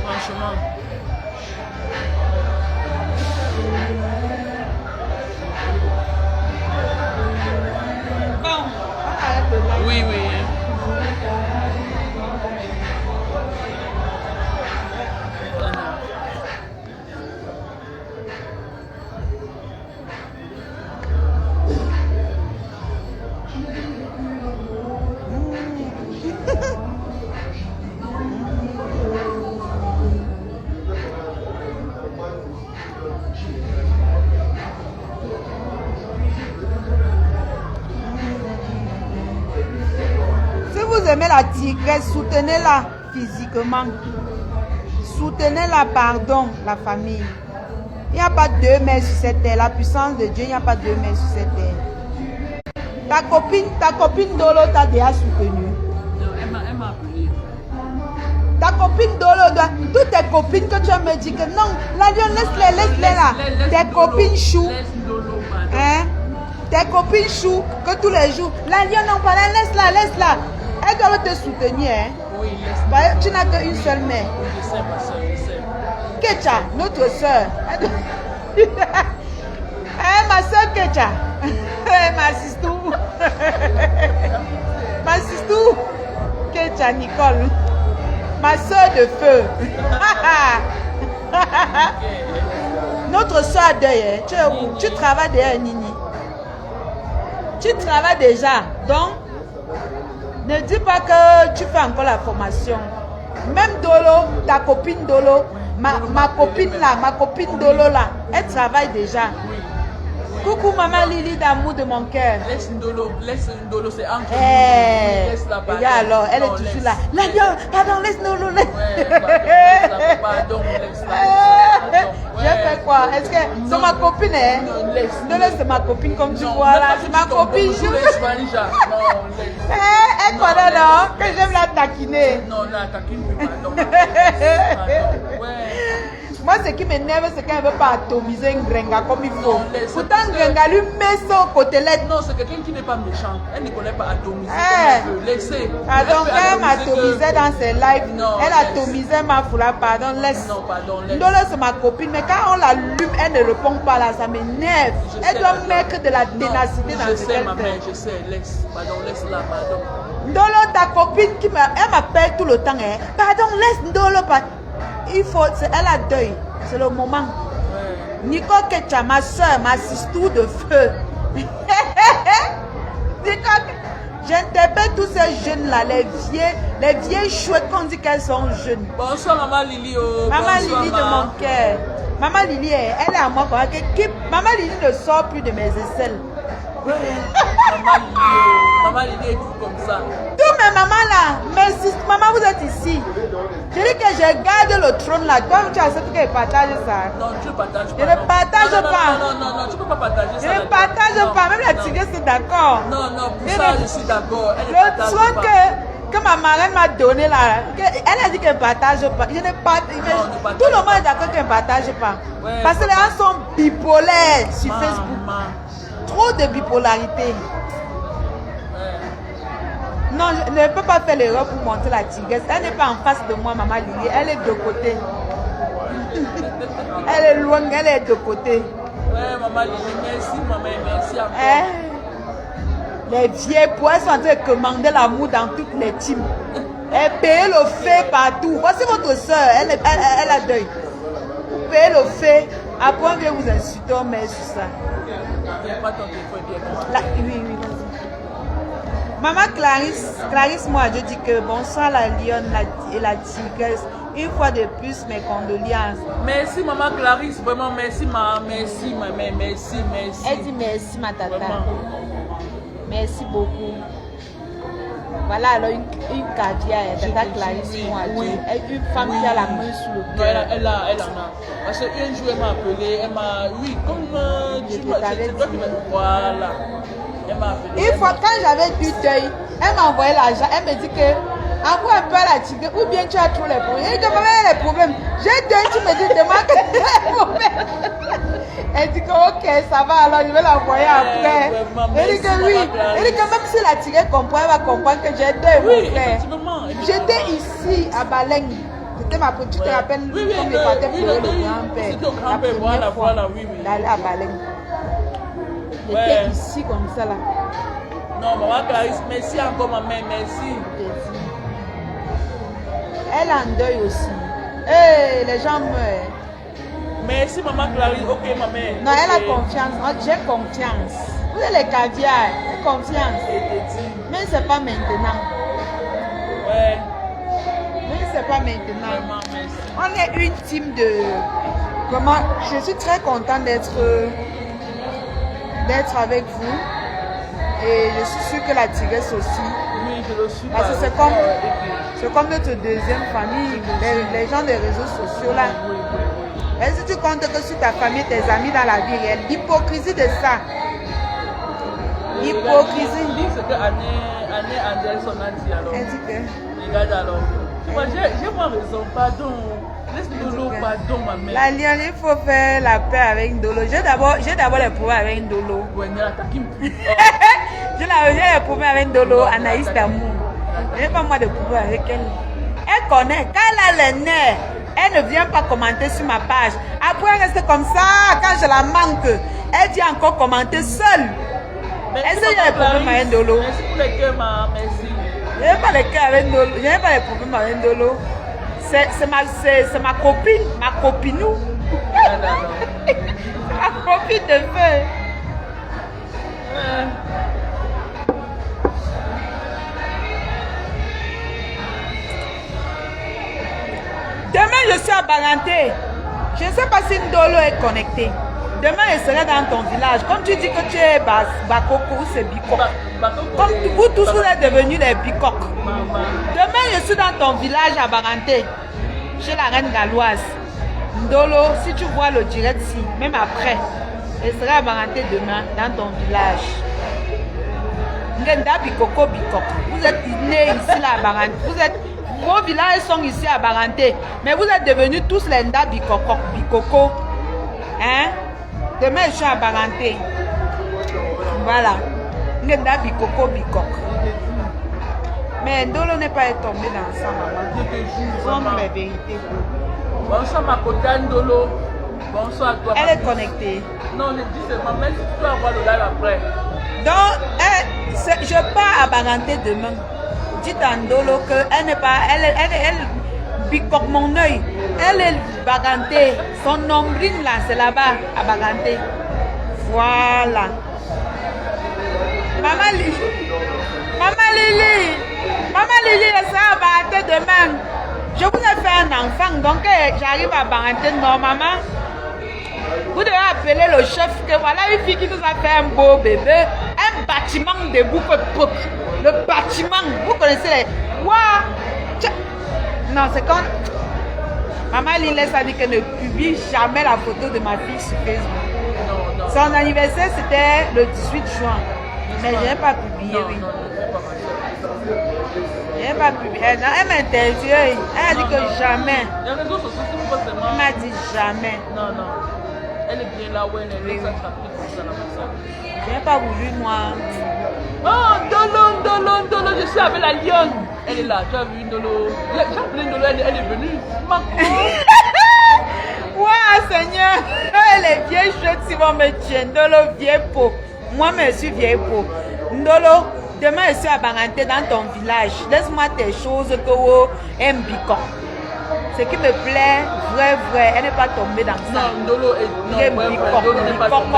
Franchement. Bon, on arrête le live. Oui, oui. Si vous aimez la tigresse, soutenez-la physiquement. Soutenez-la, pardon, la famille. Il n'y a pas deux mères sur cette terre. La puissance de Dieu, il n'y a pas deux mères sur cette terre. Ta copine Dolo t'a déjà soutenu. Non, elle m'a appelé. Ta copine Dolo, toutes tes copines que tu as me dit que non, la Dieu, laisse-les là. Tes copines chou. Hein? Tes copines chou, que tous les jours. La Dieu, non, pas laisse-la. Elles doivent te soutenir. Hein? Oui, laisse-moi. Tu n'as qu'une seule mère. Je sais, ma soeur, je sais. Kecha, notre soeur. Ma soeur Kecha. Ma sistou. Ma sistou. Kecha Nicole. Ma soeur de feu. Notre soeur a deuil. Tu travailles derrière Nini. Tu travailles déjà. Donc, ne dis pas que tu fais encore la formation. Même Dolo, ta copine Dolo, ma copine là, ma copine Dolo là, elle travaille déjà. Coucou maman Lily d'amour de mon cœur. Laisse Ndolo, c'est entre nous. Laisse-la, pardon. Et alors, elle est Non, toujours laisse. là. La Dieu, pardon, laisse Ndolo, laisse. Ouais, pardon, laisse-la. J'ai fait quoi? Est-ce que c'est ma copine, hein? Non, laisse. Ndolo, c'est ma copine, comme tu Non, vois là. même C'est pas ma que tu copine. tombes, laisse Vanija. Non, laisse. Elle connaît, non? Que j'aime la taquiner. Non, là, taquine, pardon. Pardon, ouais. Moi, ce qui m'énerve, c'est qu'elle ne veut pas atomiser un Grenga comme il faut. Non, laisse. Pourtant, Grenga lui met son côtelette. Non, c'est quelqu'un qui n'est pas méchant. Elle ne connaît pas atomiser Eh. comme elle veut. Laissez. Pardon, Elle peut quand elle atomiser m'atomisait dans ses lives, Non, elle laisse. atomisait ma foulard. Pardon, laisse. Non, pardon, laisse. Ndolo, c'est ma copine, mais quand on l'allume, elle ne répond pas là, ça m'énerve. Je Elle sais, doit pardon. mettre de la Non, ténacité dans je ce sais, qu'elle ma fait. mère, je sais. Laisse. Pardon, laisse-la, pardon. Ndolo, ta copine, elle m'appelle tout le temps. Hein. Pardon, laisse Ndolo. Il faut, elle a deuil. C'est le moment. Ouais. Nico Kecha, ma soeur, ma sistou de feu. J'interpelle tous ces jeunes-là, les vieilles chouettes qu'on dit qu'elles sont jeunes. Bonsoir, maman Lily. Oh. Maman Bonsoir, Lily de mon cœur. Maman Lily, elle est à moi. Maman Lily ne sort plus de mes aisselles. Maman Lily est tout comme ça. Tous mes mamans là, maman vous êtes ici. Je dis que je garde le trône là. Toi tu acceptes que je partage ça. Non, tu ne partages pas. Je ne partage pas. Non, tu ne peux pas partager ça. Je ne partage pas. Même la tigresse c'est d'accord. Non, pour ça je suis d'accord. Le trône que ma marraine m'a donné là, elle a dit qu'elle ne partage pas. Je ne partage. Tout le monde est d'accord qu'elle ne partage pas. Ouais, parce que les gens sont bipolaires sur Facebook. Trop de bipolarité. Non, je ne peux pas faire l'erreur pour montrer la tigresse. Elle n'est pas en face de moi, maman Lily. Elle est de côté. Elle est loin, elle est de côté. Ouais, maman Lily, merci, maman, merci encore. Les vieilles poètes sont en train de commander l'amour dans toutes les teams. Elle paye le fait partout. Voici votre soeur, elle a deuil. Payez le fait. Après, on vient vous insulter, on met sur ça. Pas ton téléphone, bien. Oui, vas-y. Maman Clarisse, moi, je dis que bonsoir la lionne et la tigresse. Une fois de plus, mes condoléances. Merci, maman Clarisse. Vraiment, merci, merci. Elle dit merci, ma tata. Vraiment. Merci beaucoup. Voilà, alors une caviar, tata Clarisse, moi, une femme qui a la main sur le cœur. Elle en a. Parce qu'un jour, elle m'a appelé, elle m'a. Oui, comme tu m'as dit. Voilà. Une fois, quand j'avais du deuil, elle m'a envoyé l'argent. Elle me dit que envoie un peu à la tigresse ou bien tu as trop les problèmes. Elle dit que les problèmes. J'ai deuil, tu me dis demain que tu as les problèmes. Elle dit que ok, ça va, alors je vais l'envoyer après. Elle dit que oui. Elle dit que même si la tigresse comprend, elle va comprendre que j'ai deuil, mon frère. J'étais ici à Baleng. C'était ma petite, tu te rappelles, comme je partais pour le grand-père. La première fois d'aller à Baleng. J'étais ici comme ça là. Non, maman Clarisse, merci encore maman, merci. Elle a un deuil aussi. Hey, les gens meurent. Merci maman Clarisse, ok maman. Non, elle a confiance. J'ai confiance. Vous avez les caviar, confiance. Mais c'est pas maintenant. Ouais. Mais c'est pas maintenant. Vraiment, merci. On est une team de. Vraiment, je suis très contente d'être avec vous. Et je suis sûre que la tigresse aussi. Oui, je le suis. Parce que c'est comme notre deuxième famille, les gens des réseaux sociaux là. Et si tu comptes que sur ta famille, tes amis dans la vie réelle, l'hypocrisie de ça. Hypocrisie. Dis ce que Anne Anderson a dit alors. Elle dit que. Regarde alors. Tu vois, j'ai moi raison, pardon. Laisse Ndolo, pardon ma mère. La lionne, il faut faire la paix avec Ndolo. J'ai d'abord les problèmes avec Ndolo. Ouais, J'ai les problèmes avec Ndolo, Anaïs d'amour. Je n'ai pas moi de problème avec elle. Elle connaît. Quand elle a les nerfs, elle ne vient pas commenter sur ma page. Après, elle reste comme ça. Quand je la manque, elle vient encore commenter seule. Est-ce qu'il y a des problèmes avec Ndolo? Merci pour les cœurs, merci. Je n'ai pas les cœurs avec Ndolo. Je n'ai pas les problèmes avec Ndolo. C'est ma copine, ma copinou. C'est ma copine de feu. Demain, je suis à Balanté. Je ne sais pas si Ndolo est connecté. Demain, je serai dans ton village. Comme tu dis que tu es Bakoko, c'est Bikok. Comme vous tous, vous êtes devenus des Bikok. Demain, je suis dans ton village à Balanté. Chez la reine galloise. Ndolo, si tu vois le direct, même après, je serai à Balanté demain dans ton village. Ngenda Bikoko Bikok. Vous êtes nés ici là à Balanté. Vos villages sont ici à Balanté. Mais vous êtes devenus tous les Nda Bikoko. Hein? Demain, je suis à Balanté. Voilà. Ngenda Bikoko Bikok. Mais Ndolo n'est pas tombé dans ça, maman. Je te jure. Ce sont les vérités. Bonsoir ma cotane Ndolo. Bonsoir à toi. Elle est connectée. Non, je dis seulement, même si tu peux avoir le live après. Donc, je pars à Balanté demain. Dites à Ndolo qu'elle n'est pas. Elle Bikok mon œil. Elle est Balanté. Son nombril là, c'est là-bas, à Balanté. Voilà. Maman Lily. Maman Lily, elle sera à Balanté demain. Je vous ai fait un enfant, donc j'arrive à Balanté normalement. Vous devez appeler le chef que voilà une fille qui nous a fait un beau bébé, un bâtiment debout. Le bâtiment. Vous connaissez les... Waouh! Non, c'est quand... Maman Lilès a dit qu'elle ne publie jamais la photo de ma fille sur Facebook. Son anniversaire, c'était le 18 juin. Mais je n'ai pas publié, oui. Je n'ai pas publié. Elle m'a interdit. Elle a dit que jamais. Elle m'a dit jamais. Non. Elle est bien là où elle est. Je n'ai pas voulu, moi. Oh, Ndolo, je suis avec la lionne. Elle est là, tu as vu Ndolo. J'ai appelé Ndolo, elle est venue. Ouah, Seigneur. Les vieilles choses, ils vont me tuer. Ndolo, vieille peau. Moi, je suis vieille peau. Ndolo, demain, je suis à Baranté dans ton village. Laisse-moi tes choses que vous aimez bien. Ce qui me plaît, vrai, elle n'est pas tombée dans ça. Non, Ndolo n'est pas tombée.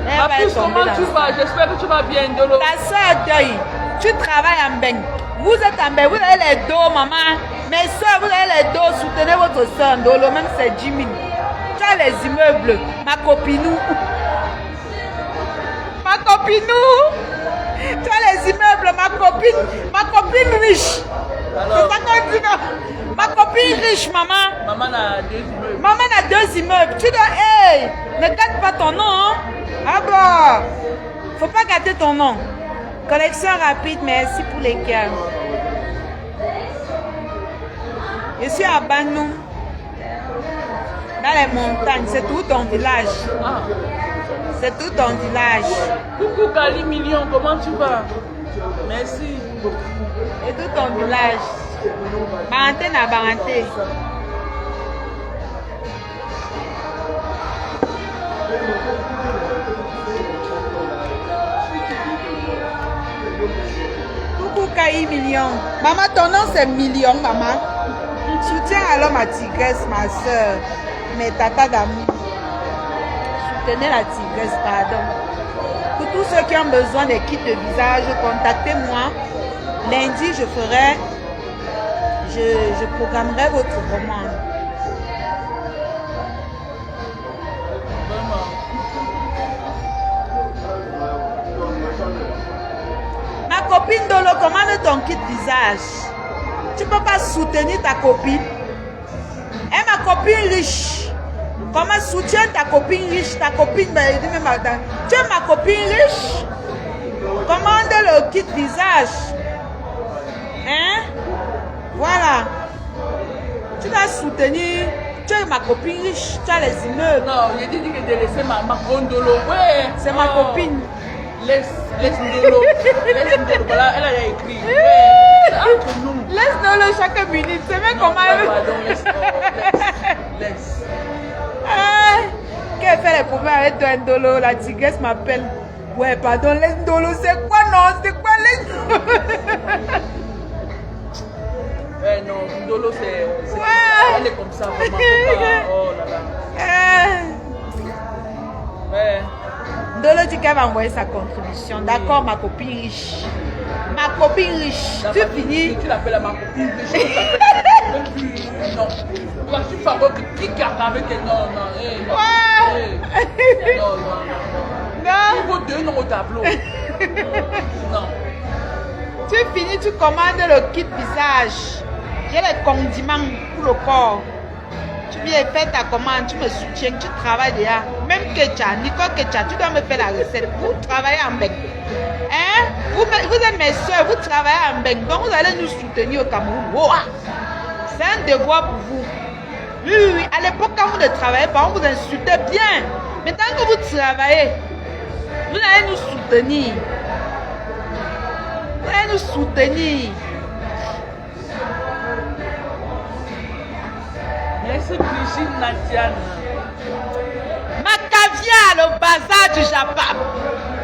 En plus, comment tu vas? J'espère que tu vas bien, Ndolo. Ta soeur deuil, tu travailles en Beng. Vous êtes en Beng, vous avez les dos, maman. Mes soeurs, vous avez les dos. Soutenez votre soeur, Ndolo, même c'est 10 000. Tu as les immeubles, ma copinou. Ma copinou. Tu as les immeubles, ma copine riche. C'est ça qu'on dit, non? Ma copine riche, maman. Maman a 2 immeubles. Maman a 2 immeubles. Tu dois, ne gâte pas ton nom, hein? Ah bah, faut pas gâter ton nom. Collection rapide, merci pour les cœurs. Je suis à Banou, dans les montagnes. C'est tout ton village. C'est tout ton village. Coucou Kali Million, comment tu vas? Merci. C'est tout ton village. Baranté na Baranté. Coucou Kaï Million. Maman, ton nom c'est Million, maman. Soutiens alors ma tigresse, ma soeur, mes tatas d'amour. Soutenez la tigresse, pardon. Pour tous ceux qui ont besoin des kits de visage, contactez-moi. Lundi, je programmerai votre commande. Ma copine Dolo, commande ton kit visage. Tu ne peux pas soutenir ta copine. Et ma copine riche. Comment soutiens ta copine riche? Ta copine, tu es ma copine riche. Commande le kit visage. Hein? Voilà. Tu dois soutenir. Tu es ma copine riche. Tu as les immeubles. Non, j'ai dit que de laisser ma Ndolo. Ouais. C'est ma copine. Laisse Ndolo. Laisse Ndolo. Voilà, elle a écrit. Ouais. C'est entre nous. Laisse Ndolo chaque minute. C'est même comment elle... Pardon, laisse. Qu'elle fait les problèmes avec toi, Ndolo? La tigresse m'appelle. Ouais, pardon, laisse Ndolo. C'est quoi, non? C'est quoi, laisse Ouais, non, Ndolo, c'est... Elle est comme ça, vraiment. Oh là là. Ouais. Ndolo dit qu'elle va envoyer sa contribution. D'accord, ma copine riche. Ma copine riche. Tu finis. Tu l'appelles ma copine riche. Non. Quand tu fabriques, qui garde avec elle? Non. Non. Il faut 2 noms au tableau. Non. Tu finis, tu commandes le kit visage. J'ai les condiments pour le corps. Tu viens faire ta commande, tu me soutiens, tu travailles déjà. Même Ketcha, Nicole Ketcha, tu dois me faire la recette. Vous travaillez en Beng. Hein? Vous êtes mes soeurs, vous travaillez en Beng. Donc vous allez nous soutenir au Cameroun. Wow. C'est un devoir pour vous. Oui. À l'époque, quand vous ne travaillez pas, on vous insultait bien. Mais tant que vous travaillez, vous allez nous soutenir. Vous allez nous soutenir. Merci Brigitte Nadiane. Ma caviar, le bazar du Japon.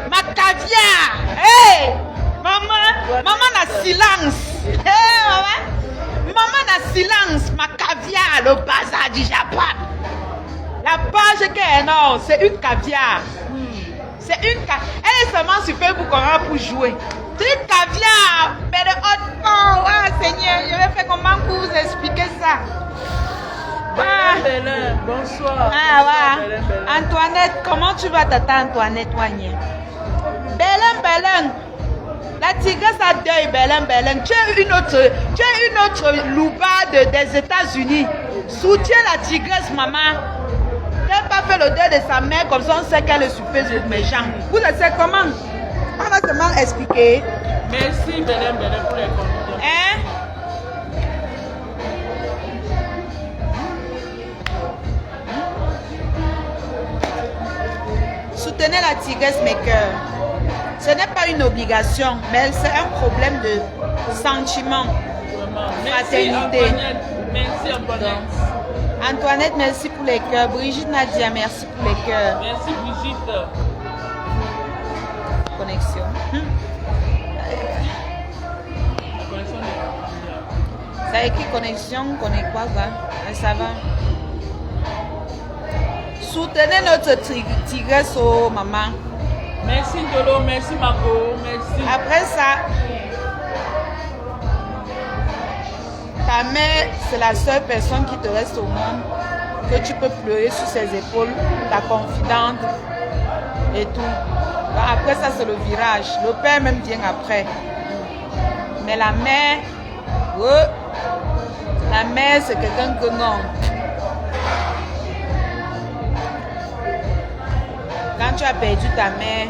Ma caviar. Hey, maman a silence. Hey, maman a silence. Ma caviar, le bazar du Japon. La page qui est énorme, c'est une caviar. C'est une caviar. Elle est seulement sur Facebook pour jouer. C'est une caviar. Mais de haute forme. Ah, Seigneur, je vais faire comment pour vous expliquer ça. Bélin, bonsoir. Ah ouais. Antoinette, comment tu vas, tata Antoinette Wagné? Belen. La tigresse a deuil, Belen. Tu es une autre louba des États-Unis. Soutiens la tigresse, maman. Elle n'a pas fait le deuil de sa mère, comme ça on sait qu'elle est super méchante. Vous le savez comment? On va seulement expliquer. Merci, Belen, pour les compliments. Hein? Soutenez la tigresse, mes cœurs. Ce n'est pas une obligation, mais c'est un problème de sentiment. Merci, Fraternité. Antoinette. Merci, Antoinette. Antoinette, merci pour les cœurs. Brigitte Nadia, merci pour les cœurs. Merci, Brigitte. Connexion. La connexion est Ça écrit connexion, connaît quoi? Mais ça va. Soutenez notre tigresse, oh maman. Merci, Dolo. Merci, Marco. Merci. Après ça, ta mère, c'est la seule personne qui te reste au monde que tu peux pleurer sur ses épaules, ta confidente et tout. Donc après ça, c'est le virage. Le père même vient après. Mais la mère, la mère, c'est quelqu'un que non. Quand tu as perdu ta mère,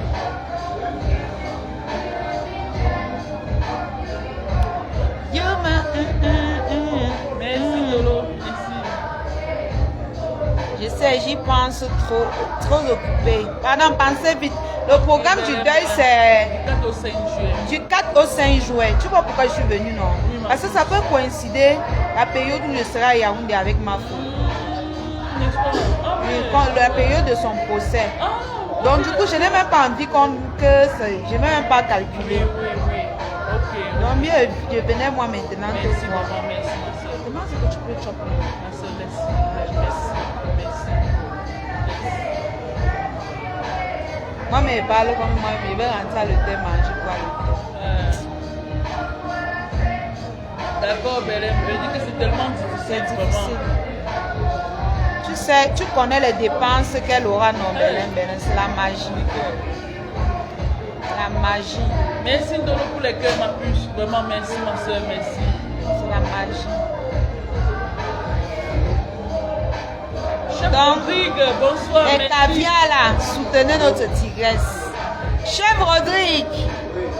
Merci, Dolo. Merci. je sais, j'y pense trop occupé. Pardon, pensez vite. Le programme du deuil, c'est 4 au 5 juillet. du 4 au 5 juillet. Tu vois pourquoi je suis venue, non? Parce que ça peut coïncider la période où je serai à Yaoundé avec ma fille. N'est-ce pas? Ah, oui. La période de son procès. Ah, Donc du coup, je n'ai même pas envie je n'ai même pas calculé. oui. Ok. Donc mieux, je venais moi maintenant que Merci, toi. maman. Merci, ma soeur. Comment est-ce que tu peux choper? Ma soeur, merci. Moi, mais parle comme moi, je vais rentrer à l'hôtel manger quoi. D'accord, Bélem. Je dis que c'est tellement difficile, C'est vraiment. difficile. Tu sais, tu connais les dépenses qu'elle aura, non, Bélem, c'est la magie. La magie, Merci, Dolo, pour les cœurs, ma puce. Vraiment, merci, ma soeur. Merci. c'est la magie. Chef Donc, Rodrigue, bonsoir. Et merci. Tavia là, soutenez notre tigresse. Chef Rodrigue,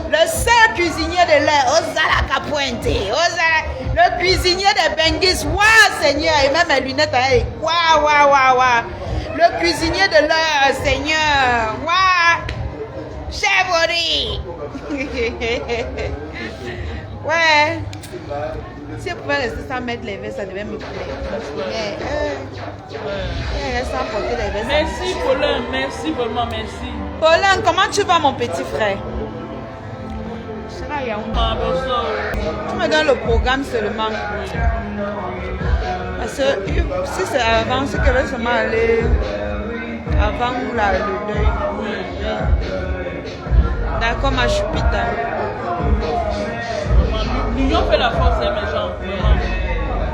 le seul cuisinier de l'air, Ozala Capointe, le cuisinier de Bengis, waouh Seigneur, et même mes lunettes, waouh. Le cuisinier de l'air, Seigneur, waouh. Chef Rodrigue. Ouais. Si elle pouvait rester sans mettre les vestes, ça devait me plaire. Mais sans porter les vestes. Merci, Paulin. Merci, vraiment, merci. Paulin, comment tu vas, mon petit frère? Je serai à Yaoundé. Ah, bonsoir. Tu me donnes le programme seulement. Parce que si c'est avant, c'est qu'elle va seulement aller avant le deuil. D'accord, ma choupita. L'union fait la force, hein, mes gens. Vraiment.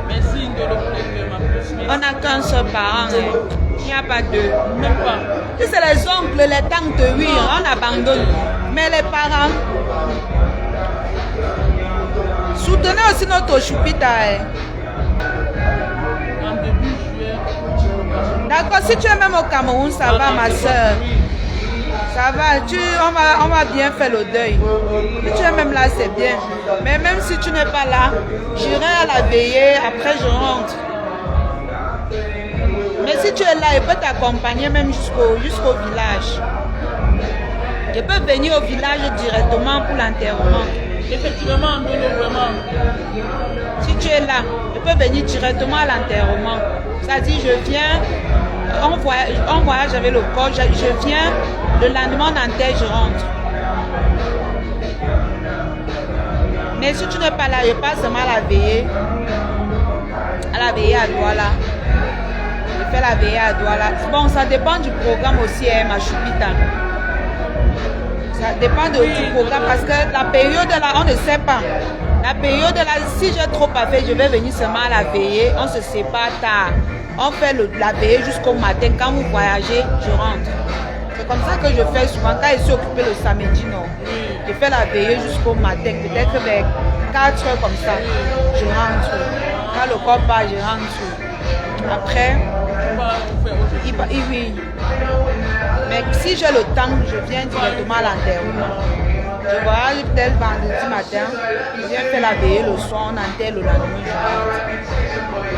Merci, Ndolo, pour les cœurs, ma puce. Merci. On n'a qu'un seul parent, hein. Il n'y a pas deux. Même pas. Si c'est les oncles, les tantes, oui, on abandonne. Mais les parents, soutenez aussi notre choupita. Hein. En début juillet. D'accord, si tu es même au Cameroun, ça va, ma soeur. Ça va, on va bien faire le deuil. Si tu es même là, c'est bien. Mais même si tu n'es pas là, j'irai à la veillée, après je rentre. Mais si tu es là, il peut t'accompagner même jusqu'au village. Je peux venir au village directement pour l'enterrement. Effectivement, Ndolo, vraiment. Si tu es là, je peux venir directement à l'enterrement. C'est-à-dire, je viens, on voyage avec le corps, je viens, le lendemain on enterre, je rentre. Mais si tu n'es pas là, je passe seulement à la veillée à Douala. Je fais la veillée à Douala. Bon, ça dépend du programme aussi, hein, ma choupita. Ça dépend du programme parce que la période là, on ne sait pas. La période là, si j'ai trop à faire, je vais venir seulement à la veillée. On se sépare tard. On fait la veillée jusqu'au matin. Quand vous voyagez, je rentre. C'est comme ça que je fais souvent. Quand je suis occupée le samedi, non. Je fais la veillée jusqu'au matin. Peut-être vers 4 heures comme ça, je rentre. Quand le corps part, je rentre. Après, oui. Mais si j'ai le temps, je viens directement à l'enterrement. Je voyage peut-être vendredi matin, je viens faire la veillée le soir, on enterre le lendemain,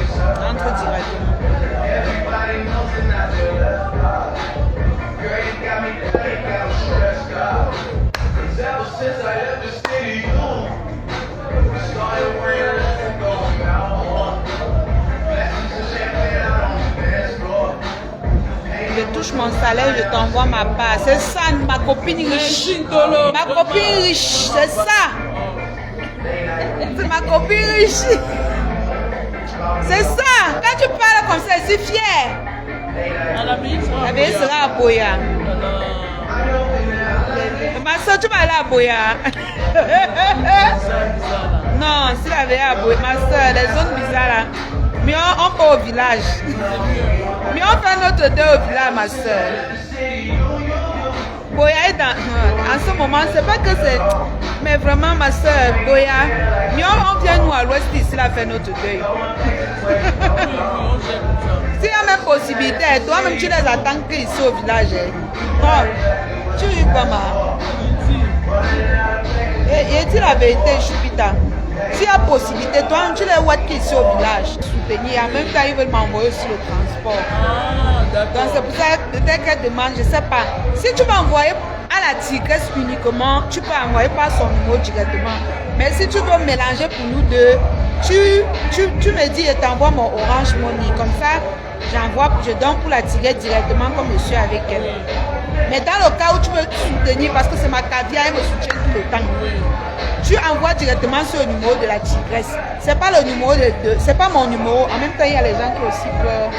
je rentre directement. Je touche mon salaire, je t'envoie ma part. C'est ça, ma copine riche. Ma copine riche, c'est ça. C'est ma copine riche. C'est ça. Quand tu parles comme ça, je suis fière. La veille sera à Boya. Ma soeur, tu vas aller à Boya. Non, si la veille à Boya, ma soeur, les zones bizarres là. Mais on part au village. Mais on fait notre deuil au village, ma soeur. Boya est dans... En ce moment, c'est pas que c'est... Mais vraiment, ma soeur, Boya, mais on vient nous à l'ouest ici, là, faire notre deuil. S'il y a même possibilité, toi-même, tu les attends qu'ici au village. Non, tu ris comment? Et dis la vérité, Choupita. S'il y a possibilité, toi, tu les vois qu'ici au village. Soutenir, en même temps, ils veulent m'envoyer sur le transport. Donc, c'est pour ça, peut-être qu'elle demande, je ne sais pas. Si tu vas envoyer à la tigresse uniquement, tu peux envoyer par son numéro directement. Mais si tu veux mélanger pour nous deux, tu me dis, je t'envoie mon Orange Money. Comme ça, je donne pour la tigresse directement comme je suis avec elle. Mais dans le cas où tu veux soutenir, parce que c'est ma caviar, elle me soutient tout le temps. Tu envoies directement sur le numéro de la tigresse. C'est pas le numéro de deux, c'est pas mon numéro. En même temps, il y a les gens qui aussi pleurent.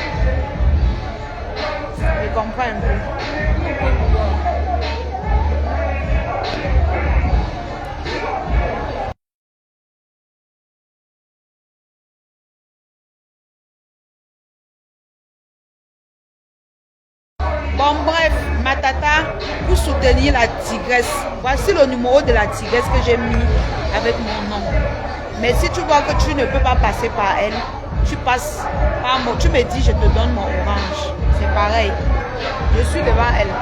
Je comprends un peu. Bon, bref, ma tata, pour soutenir la tigresse, voici le numéro de la tigresse que j'ai mis avec mon nom. Mais si tu vois que tu ne peux pas passer par elle, tu passes par moi. Tu me dis, je te donne mon orange. C'est pareil. Je suis devant elle.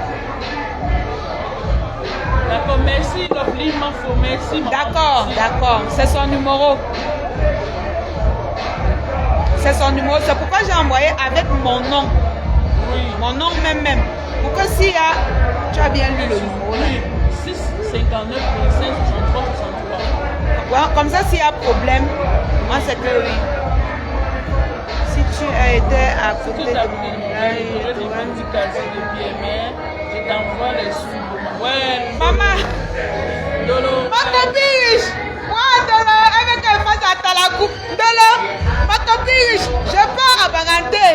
D'accord, merci, Lovely Mafo, merci. D'accord, d'accord. C'est son numéro. C'est son numéro. C'est pourquoi j'ai envoyé avec mon nom. Oui. Mon nom même. Pour que s'il y a... Tu as bien lu le numéro là. 6 59 5 63 63. Ouais, comme ça, s'il y a problème, moi c'est que oui. Si tu as été à côté de mon je te rends du casier de bien, mais je t'envoie les sous. Ouais. Maman, Dolo. ma copine riche. Moi, Dolo, avec elle face à Talakou. Dolo, ma copine riche. Je pars à Baranté,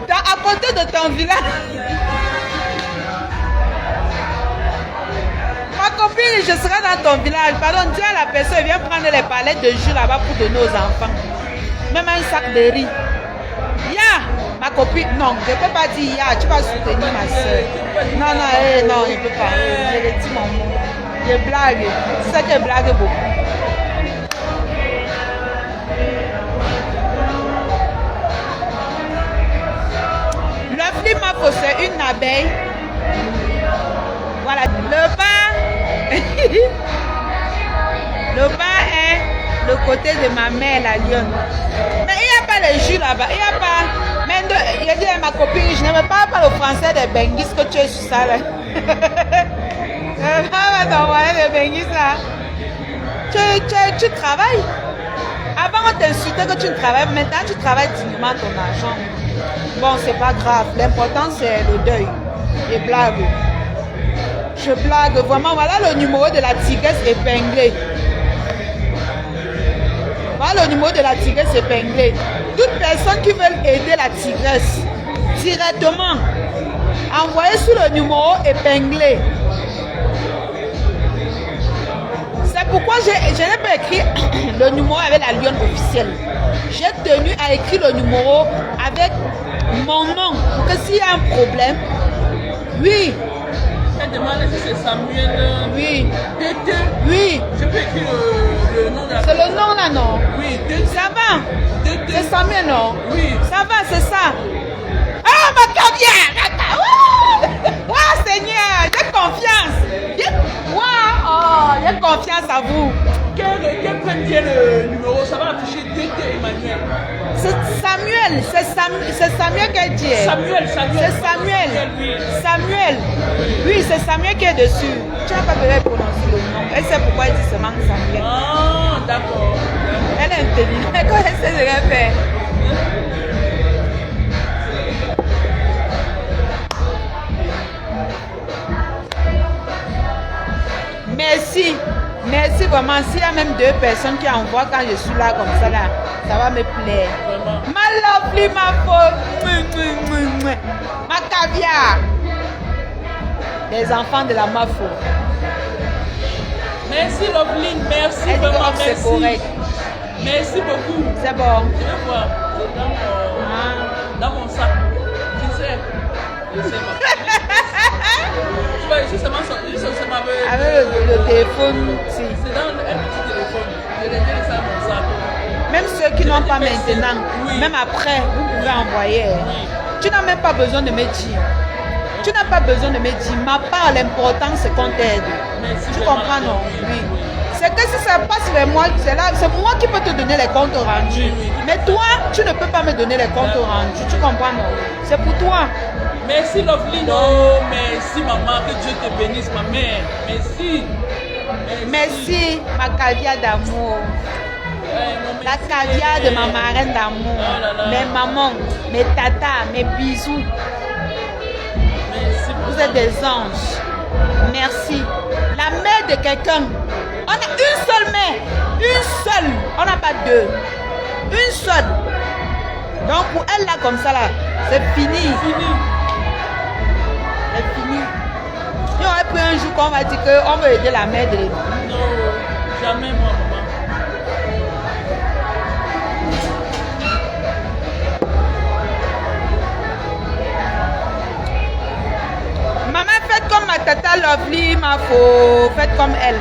à côté de ton village. Ma copine, je serai dans ton village. Pardon, dis à la personne, viens prendre les palettes de jus là-bas pour donner aux enfants. Même un sac de riz. Ya, ma copine, non, je ne peux pas dire ya, tu vas soutenir ma soeur. Non, non, je ne peux pas. Je le dis mon mot. Je blague. C'est ça que je blague beaucoup. Lovely Mafo, c'est une abeille. Voilà, le bas. Le bas est le côté de ma mère, la lionne. Mais il n'y a pas les jus là-bas. Il n'y a pas. Mais je dis à ma copine, je ne parle pas le français des benguis que tu es sur ça là. Je vais t'envoyer les benguis là. Tu travailles. Avant on t'insultait que tu ne travailles. Maintenant tu travailles dignement ton argent. Bon, c'est pas grave. L'important c'est le deuil. Je blague. Je blague. Vraiment, voilà le numéro de la tigresse épinglée. Voilà le numéro de la tigresse épinglée. Toute personne qui veut aider la tigresse, directement, envoyez sur le numéro épinglé. C'est pourquoi je n'ai pas écrit le numéro avec la lionne officielle. J'ai tenu à écrire le numéro avec mon nom. Pour que s'il y a un problème, Oui. Elle demande si c'est Samuel. Oui. Tété. Oui. Je peux écrire le nom de la C'est le nom là, non? Oui, Tété. Ça va? Tété. C'est Samuel, non? Oui. Ça va, c'est ça. Ah, ma caviar! Waouh, Seigneur, j'ai confiance. Waouh, j'ai confiance à vous. Quel prenne bien le numéro? Ça va afficher Tété Emmanuel. C'est Samuel, c'est Samuel qui est dit. Samuel. C'est Samuel. Oui. Samuel. Oui, c'est Samuel qui est dessus. Tu n'as pas besoin de prononcer le nom. Elle sait pourquoi elle dit seulement Samuel. Ah, d'accord. Elle est intelligente. Elle connaît ce qu'elle fait. Merci. Merci vraiment. S'il y a même 2 personnes qui envoient quand je suis là comme ça, là, ça va me plaire. Vraiment. Ma lovely, ma faute. Ma caviar. Les enfants de la Mafo. Merci Loveline, merci Elle dit vraiment, que c'est merci. correct. Merci beaucoup. C'est bon. Je vais voir. C'est dans mon sac. Tu sais. Je sais pas. Tu vois, ici, c'est ma Avec le téléphone, si. C'est dans un petit téléphone. Je l'ai mis ça dans mon sac. Même ceux qui n'ont pas maintenant, Oui. même après, vous pouvez envoyer. Oui. Tu n'as même pas besoin de me dire. Tu n'as pas besoin de me dire. Ma part, l'important, c'est qu'on t'aide. Merci Tu vraiment. comprends, non? Oui. Oui. C'est que si ça passe vers moi, c'est moi qui peux te donner les comptes rendus. Oui, oui. Mais toi, tu ne peux pas me donner les comptes rendus. Tu comprends, non? C'est pour toi. Merci Loveline. Oh, merci maman. Que Dieu te bénisse, ma mère. Merci. Merci, ma caviar d'amour. La caviar de ma marraine d'amour. Oh là là. Mes mamans, mes tatas, mes bisous. Merci. Vous êtes des anges. Merci. La mère de quelqu'un. On a une seule mère. Une seule. On n'a pas 2. Une seule. Donc pour elle là comme ça là, c'est fini. Fini. C'est fini. Et on a pris un jour qu'on va dire qu'on veut aider la mère de l'église. Non, jamais moi, maman. Maman, faites comme ma tata Lovely, ma faux. Faites comme elle.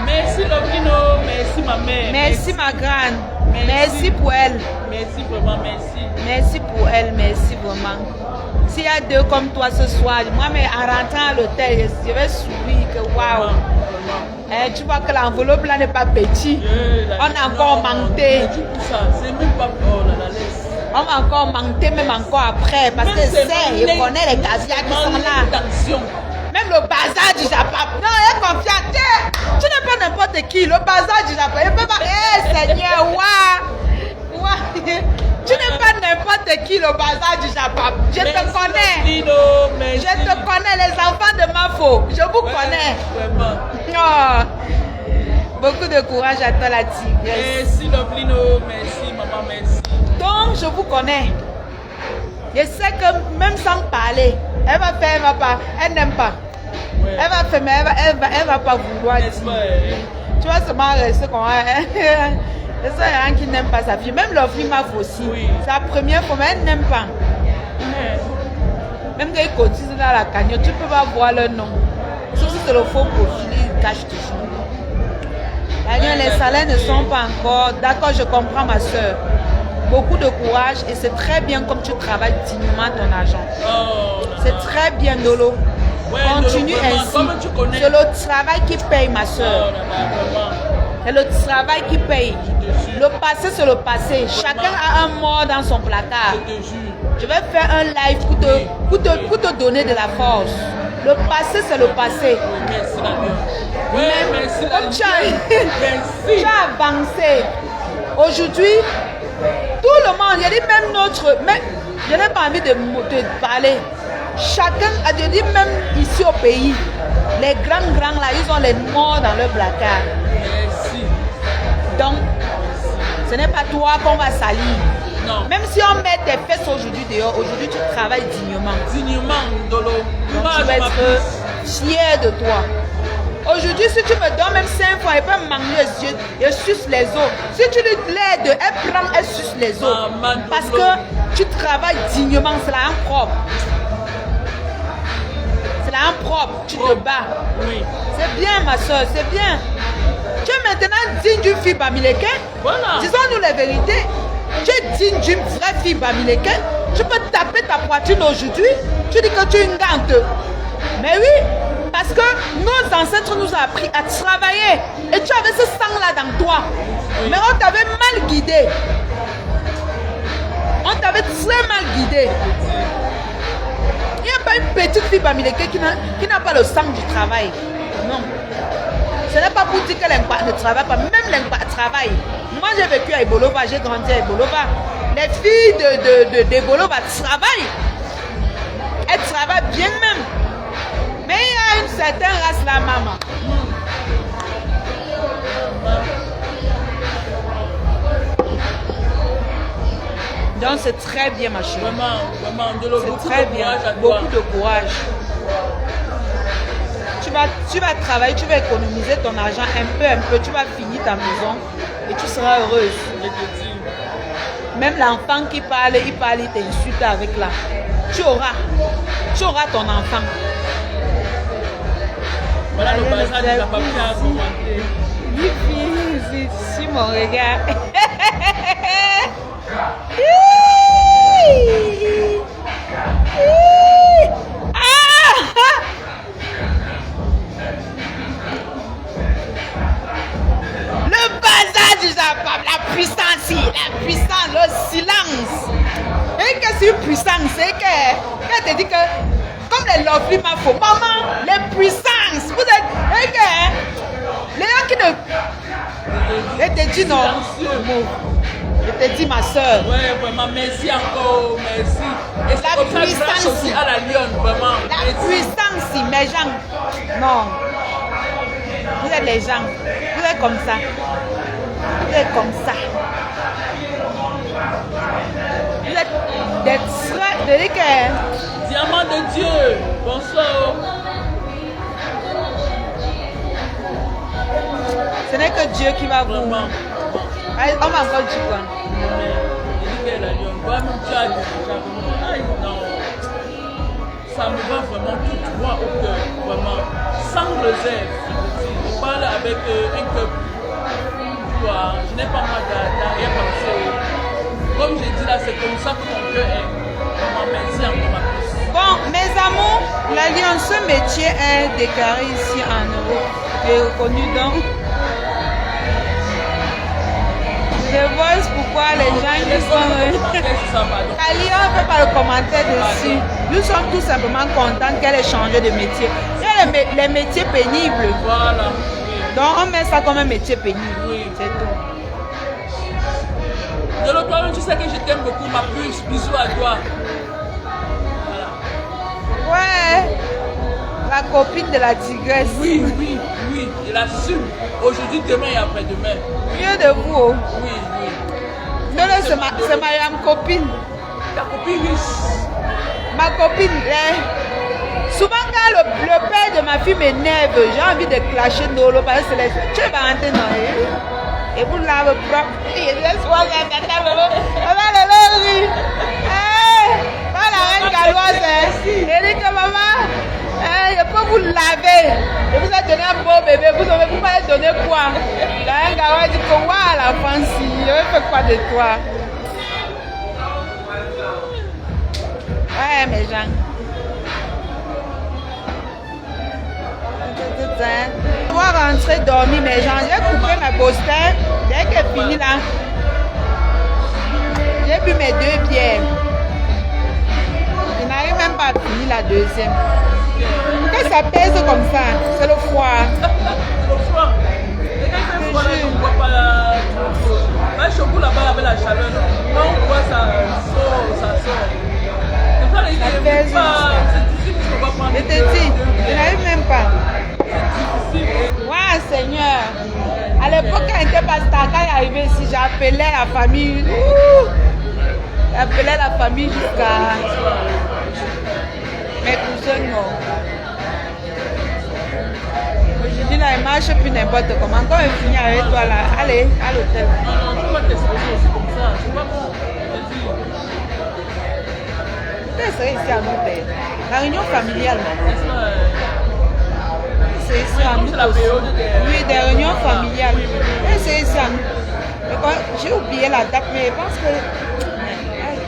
Merci Lovino, merci ma mère. Merci ma grande. Merci. Merci pour elle. Merci vraiment, merci. Merci pour elle, merci vraiment. S'il y a 2 comme toi ce soir, moi, mais en rentrant à l'hôtel, je vais sourire que waouh. Vraiment. Tu vois que l'enveloppe là n'est pas petite. On a encore menté. C'est même pas. Oh là là, laisse. On va encore menté, même encore après. Parce Même que c'est c'est, je connais les caviars qui sont là. Attention. Même le bazar du Japon. Non, il est confiant. Tu n'es pas n'importe qui. Le bazar du Japon. Il peut pas. Eh Seigneur, waouh. Tu n'es pas n'importe qui, le bazar du Japon. Je te connais. Je te connais, les enfants de Mafo. Je vous connais. Vraiment. Oh. Beaucoup de courage à toi, la tigresse. Merci Lovelino, merci maman, merci. Donc, je vous connais. Je sais que même sans parler, elle va faire, elle va pas. Elle n'aime pas. Ouais. Elle va faire, mais elle va pas vouloir dire. N'est-ce pas, Tu vas seulement rester comme elle. C'est ça, il y a un qui n'aime pas sa fille. Même leur fille m'a aussi. Oui. C'est la première fois, mais elle n'aime pas. Même quand ils cotisent dans la cagnotte, tu ne peux pas voir leur nom. Sauf si c'est le faux profil, ils cachent toujours. Les salaires ne sont pas encore. D'accord, je comprends ma soeur. Beaucoup de courage et c'est très bien comme tu travailles dignement ton argent. Oh, C'est très bien, Dolo. Ouais, Continue Dolo, vraiment, ainsi. comme tu connais. C'est le travail qui paye, ma Oh soeur. là là, vraiment. C'est le travail qui paye. Le passé, c'est le passé. Chacun a un mort dans son placard. Je te jure. Je vais faire un live pour te donner de la force. Le passé, c'est le passé. Oui, merci la Dieu. Oui, merci la Comme tu as, Merci. tu as avancé. Aujourd'hui, tout le monde, il y a dit même notre... Mais je n'ai pas envie de parler. Chacun a dit même ici au pays, les grands là, ils ont les morts dans leur placard. Merci. Donc, ce n'est pas toi qu'on va salir. Non. Même si on met tes fesses aujourd'hui dehors, aujourd'hui tu travailles dignement. Dignement, Dolo. Donc tu vas être fier de toi. Aujourd'hui, si tu me donnes même 5 fois, elle peut m'enlever les yeux et suce les os. Si tu lui l'aides, elle prend, elle suce les os. Maman, Parce Dolo. que tu travailles dignement, c'est là un propre. en propre, tu te bats. Oui. C'est bien, ma soeur, c'est bien. Tu es maintenant digne d'une fille bamileke. Voilà. Disons-nous la vérité. Tu es digne d'une vraie fille bamileke. Tu peux taper ta poitrine aujourd'hui. Tu dis que tu es une gante. Mais oui, parce que nos ancêtres nous ont appris à travailler. Et tu avais ce sang-là dans toi. Mais on t'avait mal guidé. On t'avait très mal guidé. Il n'y a pas une petite fille bamileke qui n'a pas le sang du travail. Non. Ce n'est pas pour dire que l'Impa ne travaille pas. Même l'Impa travaille. Moi, j'ai vécu à Ebolova, j'ai grandi à Ebolova. Les filles d'Ebolova travaillent. Elles travaillent bien même. Mais il y a une certaine race là, maman. Donc c'est très bien, ma chérie. Vraiment, c'est très bien. Beaucoup de courage. Tu vas travailler, tu vas économiser ton argent un peu. Tu vas finir ta maison et tu seras heureuse. Même l'enfant qui parle, il t'insulte avec là. Tu auras ton enfant. Voilà le bazar des papiers à commenter. Si mon regard. Le bazar du Japon, la puissance, le silence. Et que c'est une puissance, c'est qu'elle te dit que, comme les lovely ma faux, maman, les puissances, vous êtes, et que, les gens qui ne, je te dis non, je te dis ma soeur. Ouais, vraiment, merci encore, merci. Et c'est comme ça grâce aussi à la Lyon, vraiment. La puissance, mes gens, non. Vous êtes les gens, vous êtes comme ça. Vous êtes comme ça. Vous êtes des traits de l'équerre. Diamant de Dieu, bonsoir. Ce n'est que Dieu qui va vous. Vraiment. Allez, on va encore dire quoi? Ça me va vraiment tout droit au cœur, vraiment, sans réserve. Je parle avec un cœur. Je n'ai pas mal d'arrière pensée. Comme j'ai dit là, c'est comme ça que mon cœur est. Vraiment, merci encore ma plus. Bon, mes amours, la Lyon, ce métier est déclaré ici en Europe et reconnu donc. Je vois pourquoi les gens qui sont... À Lyon, on ne fait pas le commentaire dessus. Nous sommes tout simplement contents qu'elle ait changé de métier. Il y a les métiers pénibles. Voilà. Donc on met ça comme un métier pénible. Oui. C'est tout. De l'autre côté, tu sais que je t'aime beaucoup, ma puce. Bisous à toi. Voilà. Ouais. La copine de la tigresse. Oui, je l'assume. Aujourd'hui, demain et après-demain. Mieux de vous. Oh. Oui. Non, c'est ma copine. Ta copine russe. Ma copine, souvent quand le père de ma fille m'énerve, j'ai envie de clasher Nolo parce que tu vas rentrer dans et vous l'avez propre. Et laisse-moi la reine galloise. Elle dit que maman, je peux vous laver. Je vous ai donné un beau bébé. Vous m'avez donné quoi? La reine galloise dit que waouh, la fancy, je vais faire quoi de toi? Ouais, mes gens. Je dois rentrer dormir, mes gens. J'ai coupé ma boston. Dès qu'elle finit là, j'ai bu mes 2 bières. Je n'arrive même pas à finir la deuxième. Quand ça pèse comme ça, c'est le froid. C'est le froid. Et quand il fait froid, là, je ne bois pas la... Je suis là-bas avec la chaleur. Quand on boit, ça sort. Je te dis, je n'arrive même pas. Ouais, Seigneur. À l'époque, quand il n'était pas star, quand il est arrivé ici, j'appelais la famille. J'appelais la famille jusqu'à mes cousins. Non. Aujourd'hui, là, il marche plus n'importe comment. Quand il finit avec toi, là, allez, à l'hôtel. Non, tu vas t'exposer aussi comme ça. C'est pas bon. Elle serait ici à nous, père. La réunion familiale, non? N'est-ce pas, C'est ici à comme nous. c'est la période des... Oui, des réunions familiales. Oui, oui, oui. Elle c'est ici à nous. Mais quoi, j'ai oublié la date, mais je pense que... Aïe.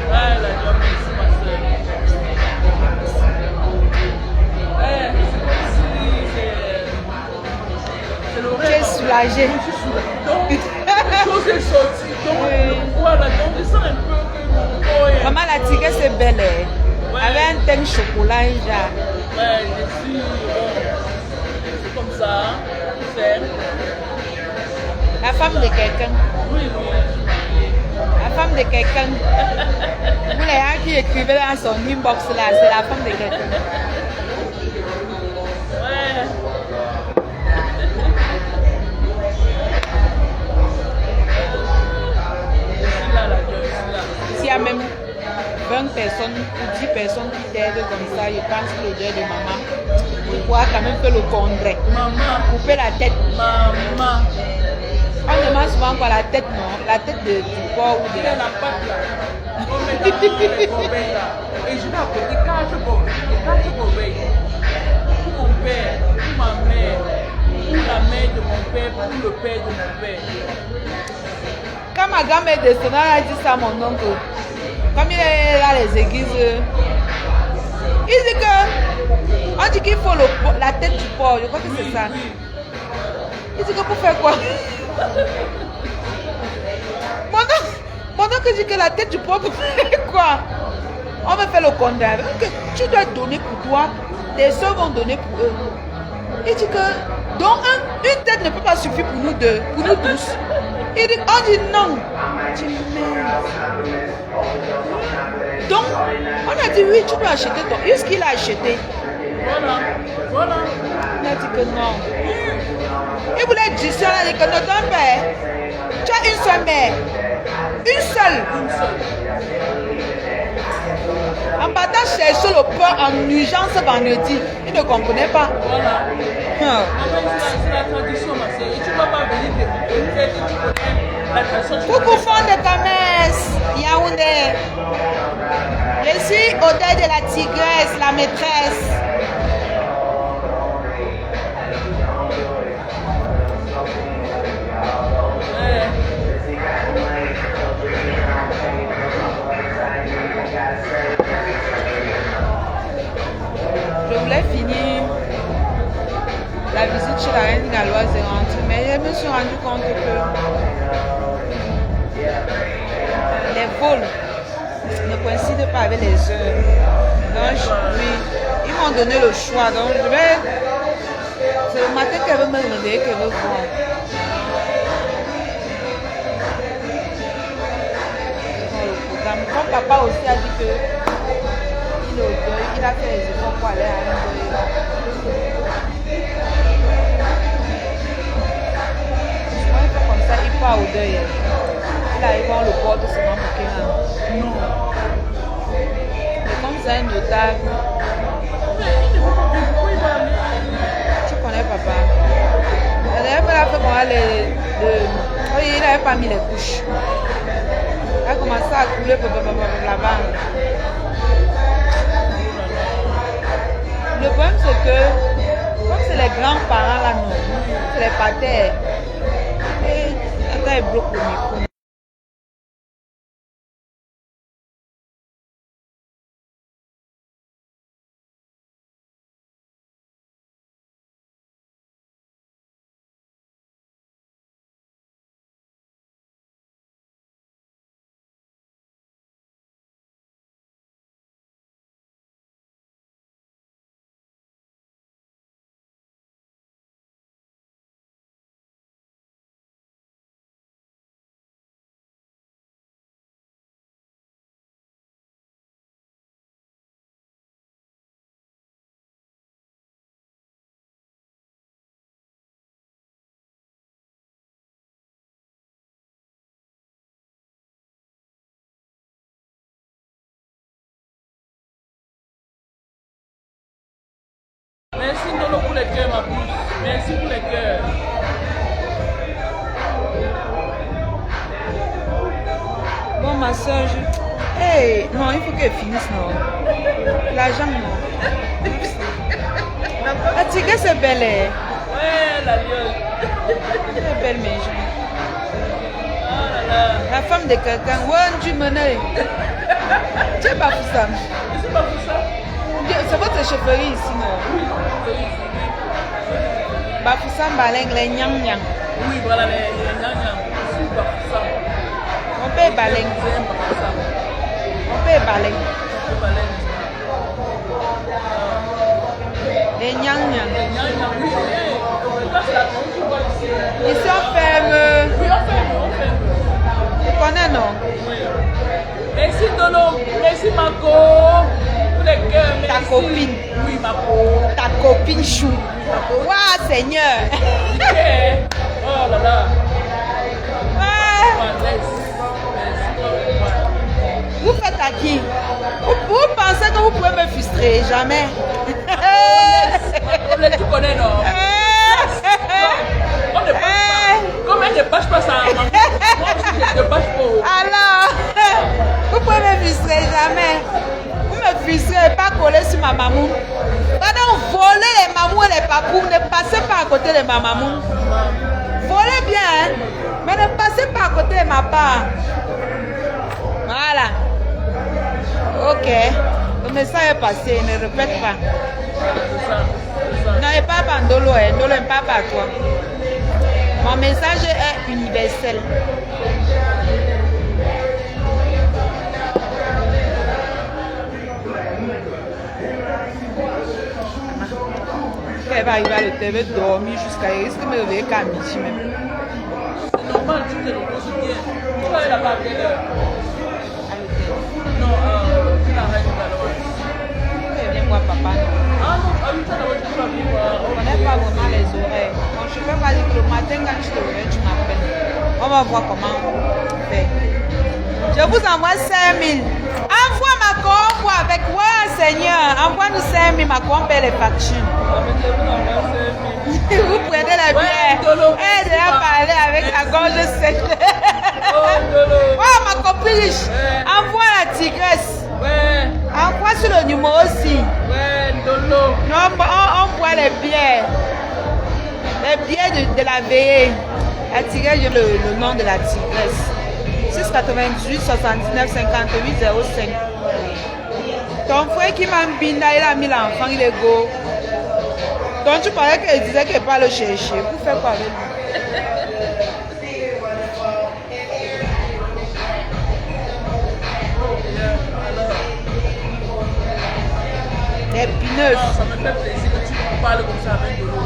Ouais, la job, merci ma soeur. Ouais, c'est comme si c'est le Tu rêve. es soulagée. Je suis soulagée. Donc, quelque chose est sorti. Donc, Oui. voilà, donc je sens un peu que mon corps est... Maman, la tigresse est belle. Hein. Ouais. Avec un teint chocolat, un genre. Ouais, je suis... Bon, c'est comme ça. C'est... La femme de quelqu'un. Oui, oui, je suis mariée. La femme de quelqu'un. Vous les gens qui écrivaient dans son inbox là, c'est la femme de quelqu'un. Ouais. Je suis là, la joie, je suis là. S'il y a même 20 personnes ou 10 personnes qui t'aident comme ça, je pense que le deuil de maman, tu pourras quand même faire le congrès. Maman, Couper la tête. maman. On demande souvent quoi, la tête, non? La tête du porc ou de Il y a la... la pâte là. On met dans les corbeilles là. Et je vais apporter 4 corbeilles. Pour mon père, pour ma mère, pour la mère de mon père, pour le père de mon père. Quand ma grand-mère descendait, elle a dit ça à mon oncle. Comme il est là, les églises, il dit que... On dit qu'il faut la tête du porc, je crois que c'est ça. Il dit que pour faire quoi? Mon oncle dit que la tête du porc pour faire quoi? On va faire le contraire. Que tu dois donner pour toi, tes soeurs vont donner pour eux. Il dit que donc une tête ne peut pas suffire pour nous deux, pour nous tous. Il dit, on dit non. Je dis, merde. Donc, on a dit oui, tu peux acheter ton. Est-ce qu'il a acheté? Voilà, voilà. Il a dit que non. Il voulait dire ça, on a dit que non, ton père. Tu as une seule mère. Une seule. En partant chercher le pain en urgence vendredi, il ne comprenait pas. Voilà. Hum. Maman, c'est la tradition, ma soeur. Et tu ne vas pas venir te faire que tu connais la tradition. Tu Coucou fond de commerce, Yaoundé. Je suis au deuil de la tigresse, la maîtresse. Ouais. Je voulais finir la visite chez la reine galloise et rentrer, mais je me suis rendu compte que les vols ne coïncident pas avec les heures. Donc, oui, ils m'ont donné le choix. Donc, je vais. C'est le matin qu'elle veut me demander qu'elle veut voir. Dans le programme. Mon papa aussi a dit que il est au deuil, il a fait les efforts pour aller à un deuil. Souvent, il fait comme ça, il part au deuil. Il arrive, on le porte seulement pour qu'il rentre. Non. Mais comme c'est un notable, Mais il ne faut pas bien. Pourquoi il va aller? tu connais papa. La dernière fois, il a fait comment oui, il n'avait pas mis les couches. Il a commencé à couler là-bas. Le problème, c'est que, comme c'est les grands-parents là, non, c'est les patères. Et attends, il bloque le micro. Merci Nolo pour les cœurs, ma bouche. Merci pour les cœurs. Bon, ma soeur, Hey, non, il faut qu'elle finisse, non. L'argent, non. La tigresse est belle, hein. Ouais, la lionne. Elle est belle, mes gens. Oh là là. La femme de quelqu'un, ouais, tu menais. Tu es pas fou ça. Je sais pas pour ça. C'est votre chefferie ici, non? Bafoussam baleng, les nyang nyang. Oui, voilà, les gnangnang. Je suis pas pour ça. On peut baleng. J'aime pas pour ça. On peut baleng. Je pas l'air. Les nyang nyang. Les gnangnang, oui, c'est bien. Ça, c'est la grande tu vois ici. Ici, on ferme. Oui, on fait. Tu connais, non? Oui. Merci Dolo, merci Marco. Pour les cœurs, merci. Ta copine. Oui, Marco. Ta copine chou. Waouh, Seigneur. Yeah. Oh là là. Ouais. Merci. Vous faites à qui? Vous pensez que vous pouvez me frustrer? Jamais. Tu connais, non? On ne bâche pas. Comme elle ne bâche pas sa maman, moi aussi je ne bâche pas. Alors, vous pouvez me frustrer jamais. Vous me frustrez, pas coller sur ma maman. Pendant voler les mamous et les papous, ne passez pas à côté de ma maman. Volez bien, hein? Mais ne passez pas à côté de ma part. Voilà. Ok. Le message est passé, ne répète pas. Non, il n'est pas Bandolo, hein. Ndolo n'est pas à toi. Mon message est universel. Elle va arriver à l'hôtel, elle va dormir jusqu'à... Il risque de me réveiller qu'à midi même. C'est normal, tu te reposes bien. Tu vas aller là-bas à quelle heure? À l'hôtel. Non, tu l'arrêtes tout à l'heure. Viens voir papa. Ah non, ah oui, ça d'abord tu vas venir voir. On ne connaît pas vraiment les horaires. Mon chauffeur m'a dit que le matin, quand tu te réveilles, tu m'appelles. On va voir comment on fait. Je vous envoie 5 000. Envoie ma combo avec moi, Seigneur. Envoie-nous 5 000, ma combo et les factures. Vous prenez la bière. Elle déjà parlé avec la gorge sèche. Oh, ma copine riche. Envoie la tigresse. Ouais, Envoie sur le numéro aussi. ouais, Dolo. Non, on boit les bières. Les bières de la veillée. La tigresse, j'ai le nom de la tigresse. 698 79 58 05. Ton frère qui m'a binda, il a mis l'enfant, il est go. Donc tu parlais qu'elle disait qu'elle ne peut pas le chercher. Vous faites quoi avec lui? Les pineuses. Non, ça me fait plaisir que tu parles comme ça avec Dolo. Ouais.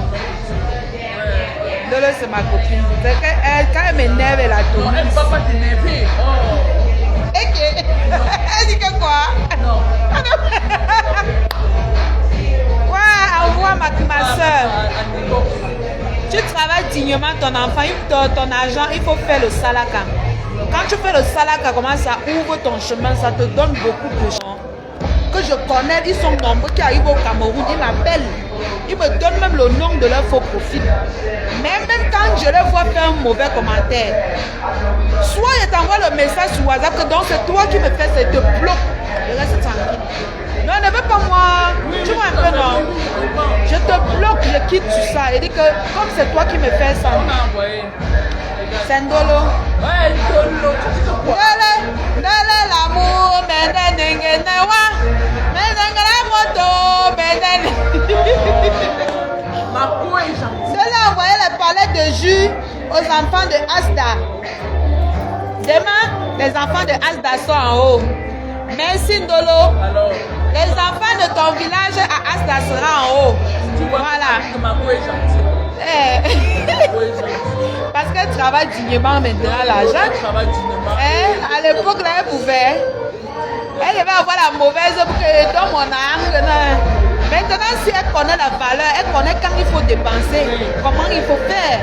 Lolo, c'est ma copine. C'est quand elle m'énerve, elle a tout. Non, elle ne va pas t'énerver. Oh. Elle dit que quoi? Non. Ouais, envoie ma soeur. À Nico. Tu travailles dignement ton enfant, ton argent, il faut faire le salaka. Quand tu fais le salaka, comment ça ouvre ton chemin, ça te donne beaucoup de gens que je connais, ils sont nombreux qui arrivent au Cameroun, ils m'appellent. Ils me donnent même le nom de leur faux profil. Mais même quand je les vois faire un mauvais commentaire, soit je t'envoie le message sur WhatsApp que donc c'est toi qui me fais, c'est te bloque. Je reste tranquille. Non, ne veux pas moi. Tu vois un peu, non? Je te bloque, je quitte tout ça. Et dit que comme c'est toi qui me fais ça. On a envoyé. C'est Ndolo. Ouais, Dolo, tu dis quoi? Dale l'amour, mais la moto, Marco est gentil. cela a envoyé les palettes de jus aux enfants de Asda. Demain, les enfants de Asda sont en haut. Merci Ndolo. Alors, Les enfants de ton village à Asda seront en haut. tu vois Voilà. que Marco est gentil. Marco est gentil. Parce qu'elle travaille dignement maintenant, l'argent. Elle travaille dignement. À l'époque, là, elle pouvait. Elle devait avoir la mauvaise pour que dans mon âme. Maintenant, si elle connaît la valeur, elle connaît quand il faut dépenser, comment il faut faire.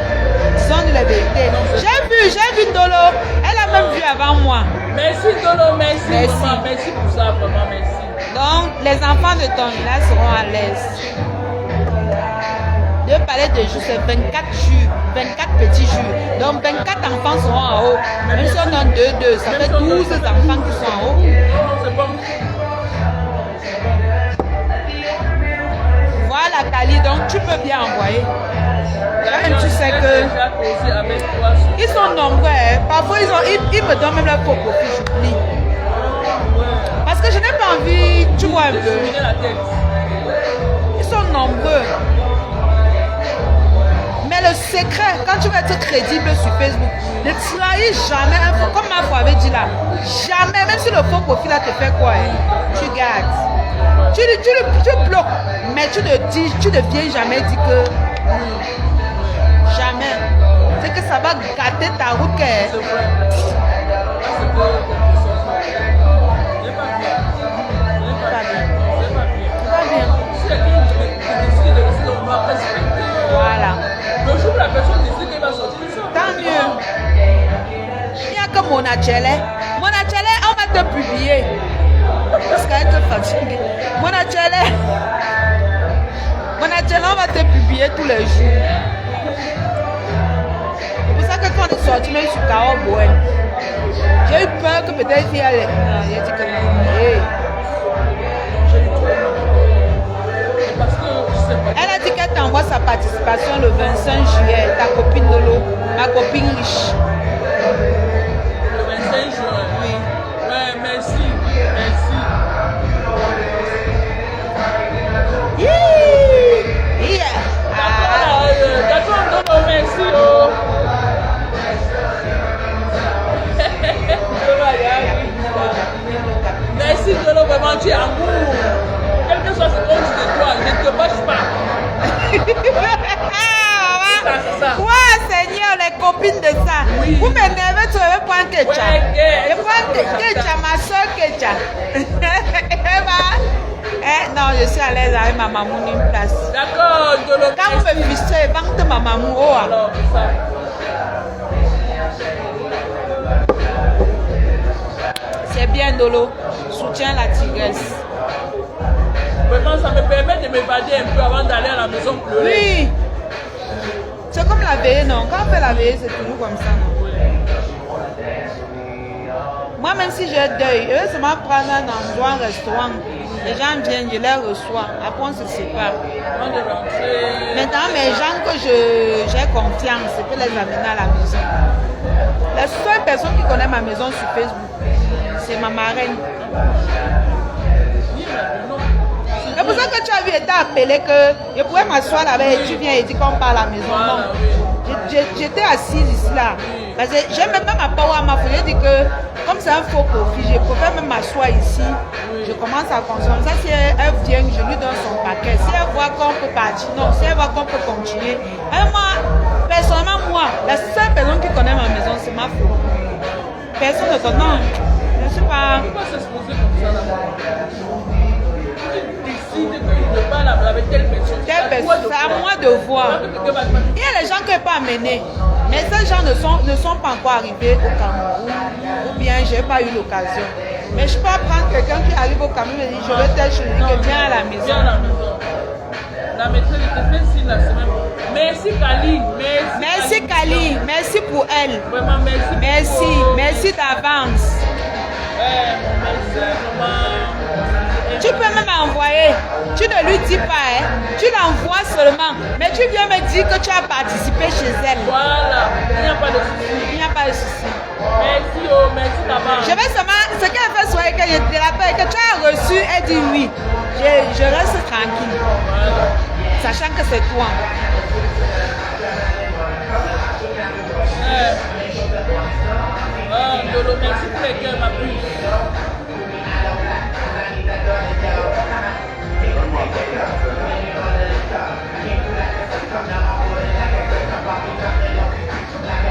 Disons la vérité. J'ai vu Ndolo. Elle a même vu avant moi. Merci Dolo, merci. Merci. Maman, merci pour ça, vraiment, merci. Donc, les enfants de ton village seront à l'aise. Deux palettes de jus, c'est 24 jus. 24 petits jours. Donc 24 enfants seront en haut. Même si on donne 2, ça fait 12 enfants qui sont en haut. C'est bon. Voilà Kali, donc tu peux bien envoyer. Même tu sais que ils sont nombreux. Hein. Parfois ils me donnent même leur faux profil, j'oublie. Parce que je n'ai pas envie, tu vois un peu. Ils sont nombreux. Mais le secret, quand tu vas être crédible sur Facebook, ne trahis jamais un faux, comme ma foi avait dit là. Jamais, même si le faux profil là te fait quoi, hein, tu gardes. Tu bloques, mais tu ne viens jamais dire que jamais. C'est que ça va gâter ta route. C'est vrai. Voilà. Le jour où la personne décide qu'elle va sortir, tant mieux. Il n'y a que Monachele. Monachele, on va te publier. Parce qu'elle te fatigue. Monachele, on va te publier tous les jours. C'est pour ça que quand on est sorti, même sur Carole Bouen, j'ai eu peur que peut-être il y allait. Non, il a dit que non. Hey. Elle a dit qu'elle t'envoie sa participation le 25 juillet, ta copine de l'eau, ma copine riche. Le 25 juin. Oui. Ouais, merci. Merci. Yeah. D'accord, non, merci. Oh. Merci Dolo, vraiment tu es amour. Quel que soit ce qu'on dit de toi, ne te bâche pas. C'est ça. Ouais, Seigneur, les copines de ça. Oui. Vous m'énervez, tu veux prendre Kecha. Ouais, Je prends Kecha, ma soeur Kecha. Non, je suis à l'aise avec ma maman une place. D'accord, Dolo. Quand vous me fissez, vente ma maman. Oh, Alors, ça. c'est bien, Dolo. Soutiens la tigresse. Vraiment, ça me permet de m'évader un peu avant d'aller à la maison pleurer. Oui. C'est comme la veillée, non? Quand on fait la veillée, c'est toujours comme ça, non? Moi, même si j'ai deuil, je vais seulement prendre un endroit, un restaurant. Les gens viennent, je les reçois. Après, on se sépare. Avant de rentrer. Maintenant, mes gens que j'ai confiance, je peux les amener à la maison. La seule personne qui connaît ma maison sur Facebook, c'est ma marraine. C'est pour ça que tu as vu été appelé que je pouvais m'asseoir là-bas et tu viens et dis qu'on parle à la maison. Non. J'étais assise ici là. Parce que j'ai même pas ma parole à ma fille. J'ai dit que comme c'est un faux profil, je préfère même m'asseoir ici. Je commence à consommer. Ça, si elle vient, je lui donne son paquet. Si elle voit qu'on peut partir, non. Si elle voit qu'on peut continuer. Et moi, personnellement, la seule personne qui connaît ma maison, c'est ma fille. Personne ne connaît. Non. Je ne sais pas. Pourquoi s'exposer comme ça là? Tu décides que je parle avec telle personne. C'est à moi de voir. Il y a les gens qui ne peuvent pas amener. Mais ces gens ne sont pas encore arrivés au Cameroun. Ou bien je n'ai pas eu l'occasion. Mais je peux prendre quelqu'un qui arrive au Cameroun et dire je veux telle chose, que viens à la maison. Viens à la maison. La maîtresse te fait signe la semaine. Merci Kali. Merci Kali. Merci pour elle. Vraiment merci. Merci. Merci d'avance. Merci vraiment. Tu peux même envoyer. Tu ne lui dis pas, hein. Tu l'envoies seulement. Mais tu viens me dire que tu as participé chez elle. Voilà, il n'y a pas de souci. Il n'y a pas de souci. Merci d'avance. Je vais seulement, ce qu'elle fait soirée, que je te rappelle que tu as reçu, elle dit oui. Je reste tranquille. Voilà. Sachant que c'est toi. Lolo, merci pour les cœurs, ma puce.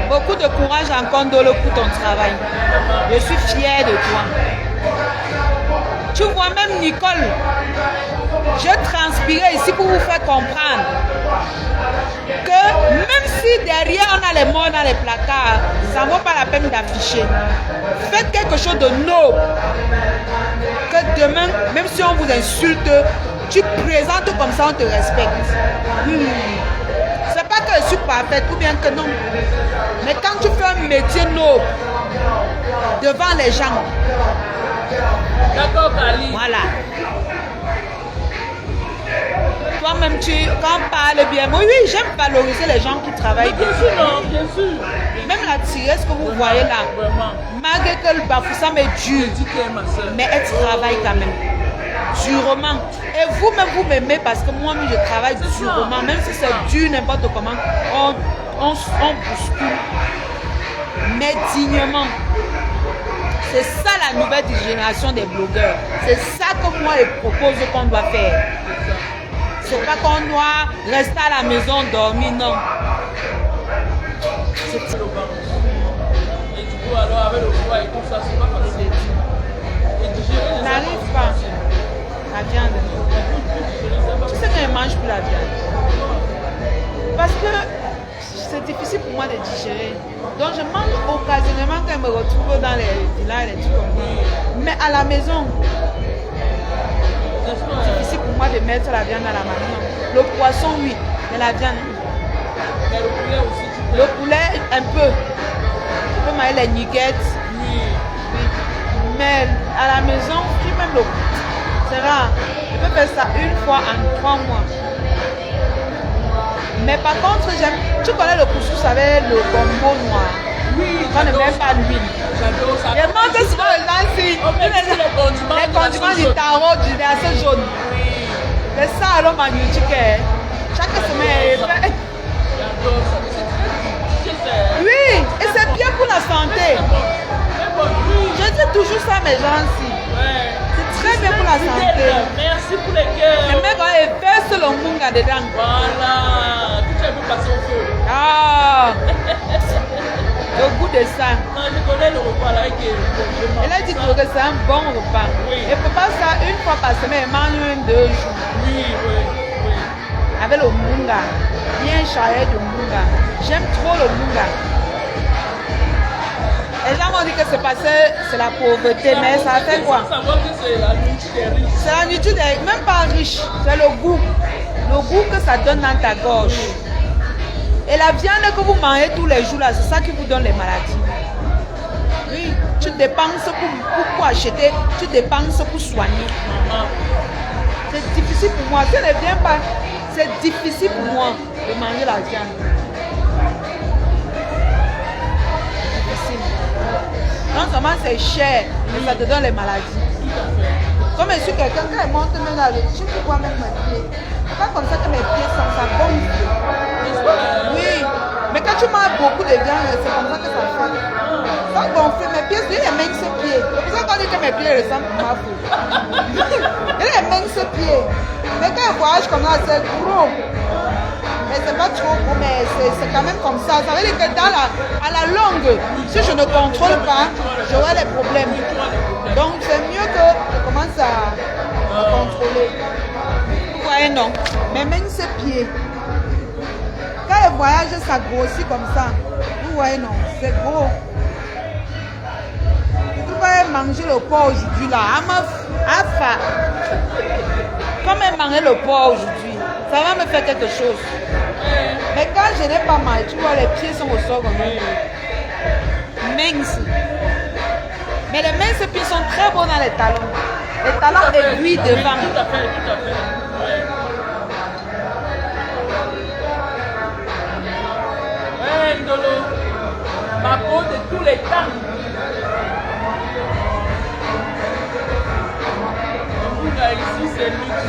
Beaucoup de courage encore, Dolo, pour ton travail. Je suis fière de toi. Tu vois, même Nicole, je transpirais ici pour vous faire comprendre que même si derrière on a les morts dans les placards, ça ne vaut pas la peine d'afficher. Faites quelque chose de noble. Que demain, même si on vous insulte, tu présentes comme ça, on te respecte. C'est pas que je suis parfaite ou bien que non. Mais quand tu fais un métier noble devant les gens, D'accord, Kali. voilà. Toi-même, quand on parle bien, moi, oui, j'aime valoriser les gens qui travaillent bien. Bien sûr, non, bien sûr. Même la tiresse que vous voyez là, Vraiment. malgré que le Bafoussam est dur, Je dis qu'elle est ma soeur. mais elle travaille quand même. Durement. Et vous-même, vous m'aimez parce que moi-même, je travaille durement. Même si c'est dur, n'importe comment, on bouscule. Mais dignement. C'est ça la nouvelle génération des blogueurs. C'est ça que moi, je propose qu'on doit faire. C'est pas qu'on doit rester à la maison dormir, non. Et du coup, alors, avec le poids et tout ça, c'est pas facile. Et digérer les N'arrive pas. La viande. Tu sais que je ne mange plus la viande. Parce que c'est difficile pour moi de digérer. Donc je mange occasionnellement quand je me retrouve dans les villages et tout comme ça. Mais à la maison, c'est difficile pour moi de mettre la viande à la maison. Le poisson, oui. Mais la viande, Mais le poulet aussi, tu peux. le poulet, un peu. Je peux manger les nuggets. Oui. Oui. Mais à la maison, puis même le c'est rare. Je peux faire ça une fois en 3 mois. Mais par contre, j'aime. Tu connais le couscous avec le gombo noir. Oui, On ne met pas l'huile. j'adore ça. Je mange souvent les gens ici. On met tous les condiments. Les condiments du tarot, du assez jaune. Oui, C'est ça, alors, ma nutrique. Chaque semaine, elle fait. j'adore ça. C'est très Oui, et c'est bien pour la santé. très bon. Oui. Je dis toujours ça à mes gens ici. Ouais. C'est très bien pour la santé. Merci pour les cœurs. Les mecs, ils versent le munga dedans. Voilà. Tout ça peut passer au feu. Ah, le goût de ça. Non, je connais le repas là avec je mange Elle a dit ça. que c'est un bon repas. Oui. Et pour pas ça, une fois par semaine, elle mange même 2 jours. Oui, oui, oui. Avec le munga. Bien chargé de munga. J'aime trop le munga. Les gens m'ont dit que c'est passé, c'est la pauvreté, mais ça fait quoi? Sans savoir que c'est la nourriture des riches. C'est la nourriture, même pas riche, c'est le goût. Le goût que ça donne dans ta gorge. Et la viande que vous mangez tous les jours, là, c'est ça qui vous donne les maladies. Oui, tu dépenses pour acheter, tu dépenses pour soigner. Maman. C'est difficile pour moi. Si elle ne vient pas, c'est difficile pour moi de manger la viande. Difficile. Non seulement c'est cher, mais ça te donne les maladies. Comme je suis quelqu'un, quand elle monte même là, je peux voir même mes pieds. C'est pas comme ça que mes pieds sont, ça gonfle. Oui, mais quand tu manges beaucoup de viande, c'est comme ça que ça fait. Ça gonfle, mes pieds, j'ai les minces pieds. C'est pour ça qu'on dit que mes pieds ressemblent à ma peau. J'ai les minces pieds. Mais quand je voyage comme ça, c'est gros. Mais c'est pas trop gros, mais c'est quand même comme ça. Ça veut dire que à la longue, si je ne contrôle pas, j'aurai des problèmes. Donc c'est mieux que je commence à contrôler. Vous voyez, non? Mes minces pieds. Quand je voyage, ça grossit comme ça. Vous voyez, non? C'est gros. Vous pouvez manger le porc aujourd'hui là. Comme elle mangeait le porc aujourd'hui, ça va me faire quelque chose. Mais quand je n'ai pas mal, tu vois, les pieds sont au sol comme ça. Minces. Mais les minces pieds sont très beaux dans les talons. Les talons aiguilles devant. Tout à fait, tout à fait. Ouais. Ouais, Ndolo. Ma peau de tous les temps. Là, ici, c'est luxe.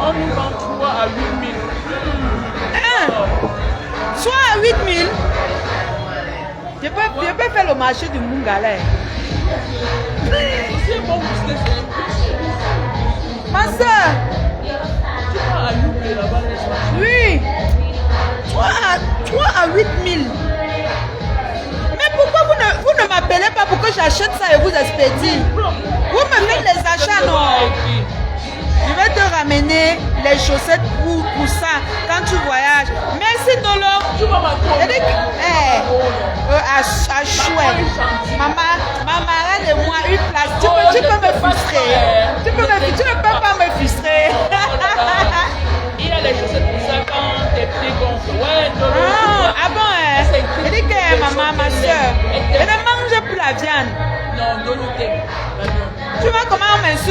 On nous vend 3 à 8 000. Soit à 8 000. Je peux faire le marché du Mungalais. C'est bon parce que c'est un peu cher. Ma soeur, Tu vas à 8 000 là-bas, n'est-ce pas? oui. 3 à 8 000. Mais pourquoi vous ne m'appelez pas pour que j'achète ça et vous expédie? Vous me faites les achats, non? Je vais te ramener les chaussettes pour ça quand tu voyages. Merci Nolo. Tu vas m'attendre. À chouette. Maman, arrête de moi une place. Tu peux me frustrer. Tu ne peux pas me frustrer. Il y a les chaussettes pour ça quand tes pieds gonflent. Ouais, Ndolo.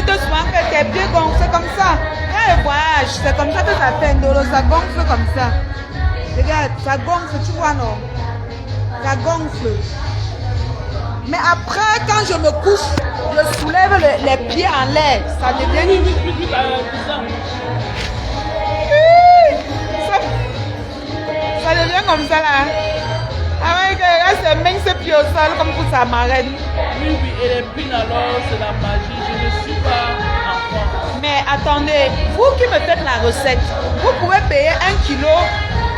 écoutes souvent que tes pieds gonflent, c'est comme ça. Quand je voyage, c'est comme ça que ça fait Ndolo, ça gonfle comme ça. Regarde, ça gonfle, tu vois non? Ça gonfle. Mais après, quand je me couche, je soulève les pieds en l'air. Ça devient... Ça devient comme ça là. Avec ses mains, ses pieds au sol comme pour sa marraine. Oui, et les pines alors, c'est la magie. Je ne suis pas enfant. Mais attendez, vous qui me faites la recette, vous pouvez payer 1 kilo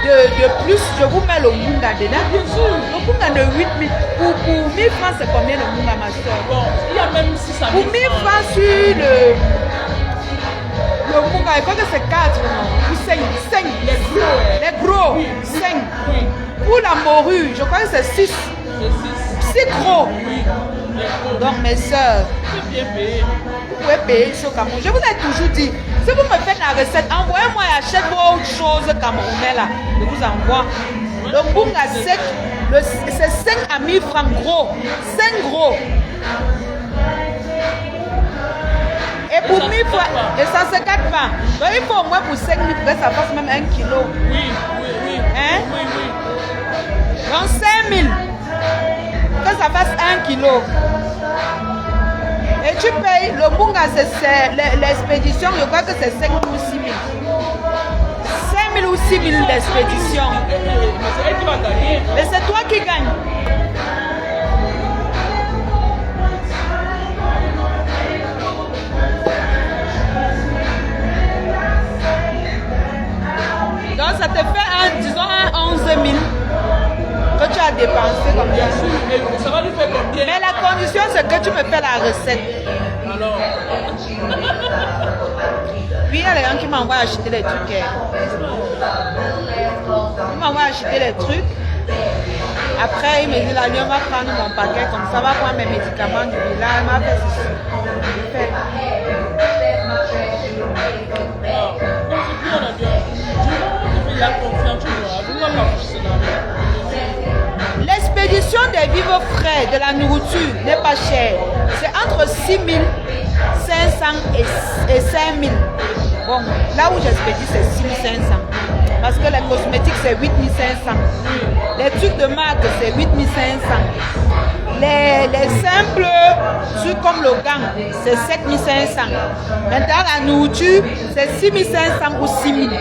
de plus, je vous mets le munga dedans. Bien sûr. Le munga de 8 000. Pour 1000 francs, c'est combien le munga, ma soeur? Bon, il y a même 600 000 Pour 1000 francs sur le munga, je crois que c'est 4, non? Ou 5. Les gros. Oui. 5. Oui, Pour la morue, je crois que c'est 6. c'est 6. 6 gros. Oui, les gros. Donc, mes soeurs, C'est bien payé. vous pouvez payer ici au Cameroun. Je vous ai toujours dit, si vous me faites la recette, envoyez-moi et achète vos autres choses camerounais là. Je vous envoie. Le bunga sec, c'est 5 à 1000 francs gros. 5 gros. Et pour 1000 francs, et ça se gâte pas. Donc il faut au moins pour 5 000 pour que ça fasse même 1 kilo. Oui. Hein? Oui. Donc 5 000. Que ça fasse 1 kilo. Et tu payes, le bunga, c'est l'expédition, je crois que c'est 5 000 ou 6 000. 5 000 ou 6 000 d'expédition. Mais c'est elle qui va gagner. Mais c'est toi qui gagne. Donc ça te fait, disons, 11 000 que tu as dépensé comme Bien ça. sûr. Et ça va lui faire combien? Mais la condition, c'est que tu me fais la recette. Alors, Puis il y a les gens qui m'envoient acheter les trucs. Ils m'envoient acheter les trucs. Après, il me dit, là, lui, on va prendre mon paquet, comme ça, on va prendre mes médicaments du village, on va faire ceci. Je fais. la confiance, tu vois. L'expédition des vivres frais, de la nourriture n'est pas chère. C'est entre 6 500 et 5 000. Bon, là où j'expédie, c'est 6 500. Parce que les cosmétiques, c'est 8 500. Les trucs de marque, c'est 8 500. Les simples trucs comme le gant, c'est 7 500. Maintenant, la nourriture, c'est 6 500 ou 6 000.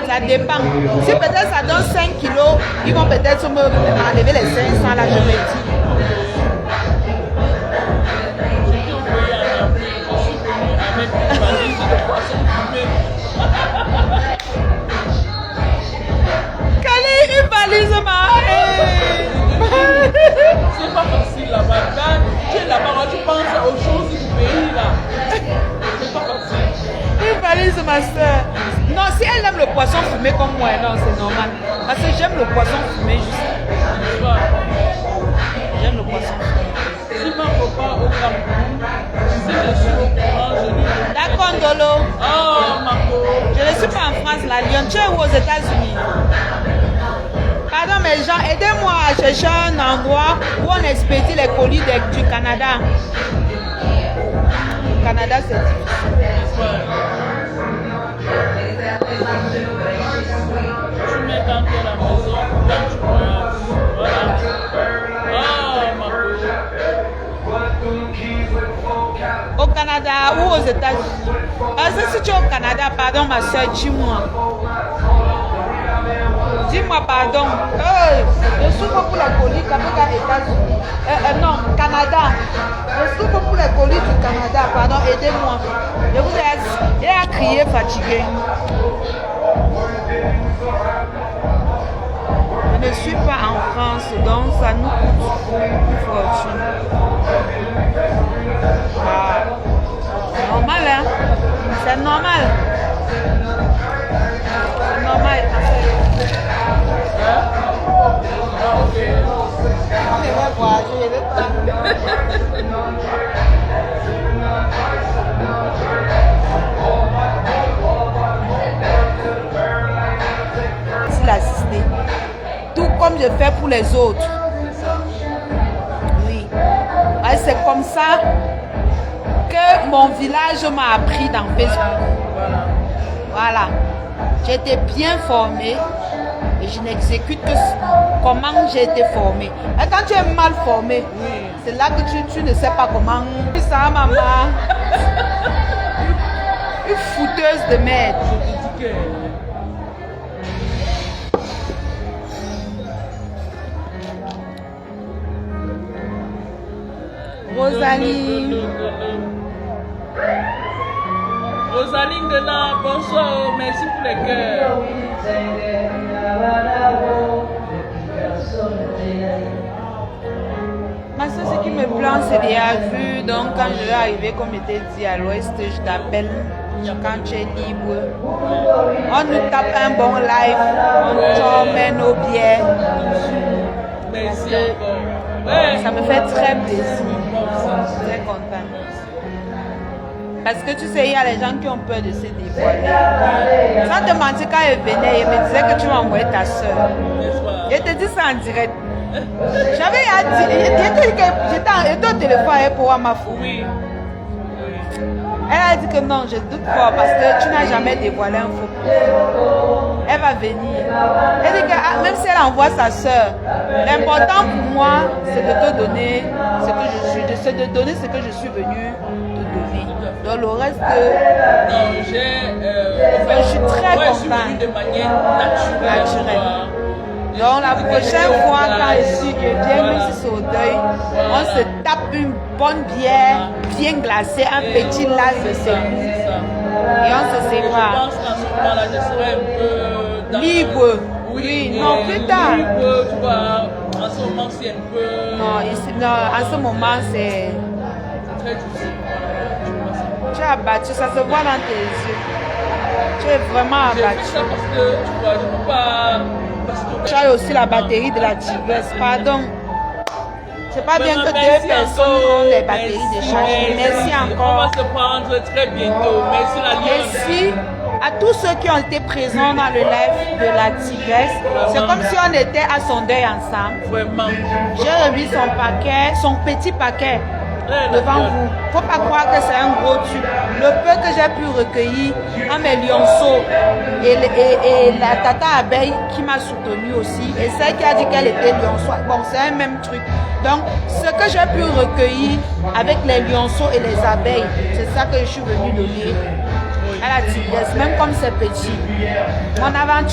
Ça dépend. Si peut-être ça donne 5 kilos, ils vont peut-être me enlever les 500 là, je me dis. Quelle une valise, c'est pas facile là-bas. Quand tu es là-bas, tu penses aux choses du pays là. C'est pas facile. une valise, ma soeur. Non, si elle aime le poisson fumé comme moi, non, c'est normal. Parce que j'aime le poisson fumé juste. J'aime le poisson fumé. Si ma papa au Cameroun, si je suis au courant, je lui demande. D'accord, Ndolo. Oh, ma pauvre. Je ne suis pas en France, la Lyon. Tu es où aux États-Unis? Pardon, mes gens, aidez-moi à chercher un endroit où on expédie les colis du Canada. Le Canada, c'est difficile. Tu mets quand tu es à la maison, quand tu voyages. Voilà. Oh, ma pauvre. Au Canada ou aux États-Unis? Parce que si tu es au Canada, pardon, ma soeur, dis-moi. Dis-moi pardon. Je souffre pour les colis des États-Unis. Non, Canada. Je souffre pour les colis du Canada. Pardon, aidez-moi. Je vous ai à crier fatigué. Je ne suis pas en France, donc ça nous coûte une fortune. Ah. C'est normal, hein? C'est normal. C'est normal. Je vais voir, je vais pas. L'assister. Tout comme je fais pour les autres. Oui. C'est comme ça que que mon village m'a appris dans Facebook. Voilà. J'ai été bien formée et je n'exécute que comment j'ai été formée. Et quand tu es mal formée, c'est là que tu ne sais pas comment. Ça, maman. Une fouteuse de merde. Rosalie. Rosalie Ngena, bonsoir, merci pour les cœurs. Ma soeur, ce qui me plaint, c'est déjà vu. Donc, quand je vais arriver, comme était dit à l'ouest, je t'appelle quand tu es libre. On nous tape un bon live, on t'emmène nos biais. Merci encore. Ouais. Ça me fait très plaisir. Je suis très contente. Parce que tu sais, il y a les gens qui ont peur de se dévoiler. Sans te mentir, quand elle venait, elle me disait que tu m'envoyais ta soeur. Je te dis ça en direct. J'avais j'étais au téléphone pour voir ma fou. Oui. Elle a dit que non, je doute fort parce que tu n'as jamais dévoilé un faux profil. Elle va venir. Elle dit que même si elle envoie sa soeur, l'important pour moi, c'est de te donner ce que je suis, c'est de donner ce que je suis venue te donner. Donc le reste, Non, je suis très je suis venue contente. de manière naturelle. Donc la prochaine fois quand je viens, même si c'est au deuil, on se tape une bonne bière bien glacée, un petit lac de celui et on se Je sépare. pense qu'à ce moment-là, je serai un peu dans Libre. Oui, Oui, non, plus tard. Libre, tu vois, en ce moment, c'est un peu Non, ici, non, en ce moment, c'est... très difficile. Tu es abattu, ça se voit dans tes yeux. Tu es vraiment J'ai fait abattu. ça parce que, tu vois, je ne peux pas... Parce que Tu as aussi la batterie de la Tigresse, pardon. C'est pas bien que merci deux personnes encore. ont des batteries déchargées. Merci On va encore. se prendre très bientôt. Merci la Lyon. Merci à tous ceux qui ont été présents dans le live de la Tigresse. C'est comme si on était à son deuil ensemble. Vraiment. J'ai remis son paquet, son petit paquet devant vous. Faut pas croire que c'est un gros tube. Le peu que j'ai pu recueillir en mes lionceaux et la tata abeille qui m'a soutenu aussi et celle qui a dit qu'elle était lionceau. Bon, c'est un même truc. Donc, ce que j'ai pu recueillir avec les lionceaux et les abeilles, c'est ça que je suis venue donner à la Tigresse, même comme c'est petit. Mon aventure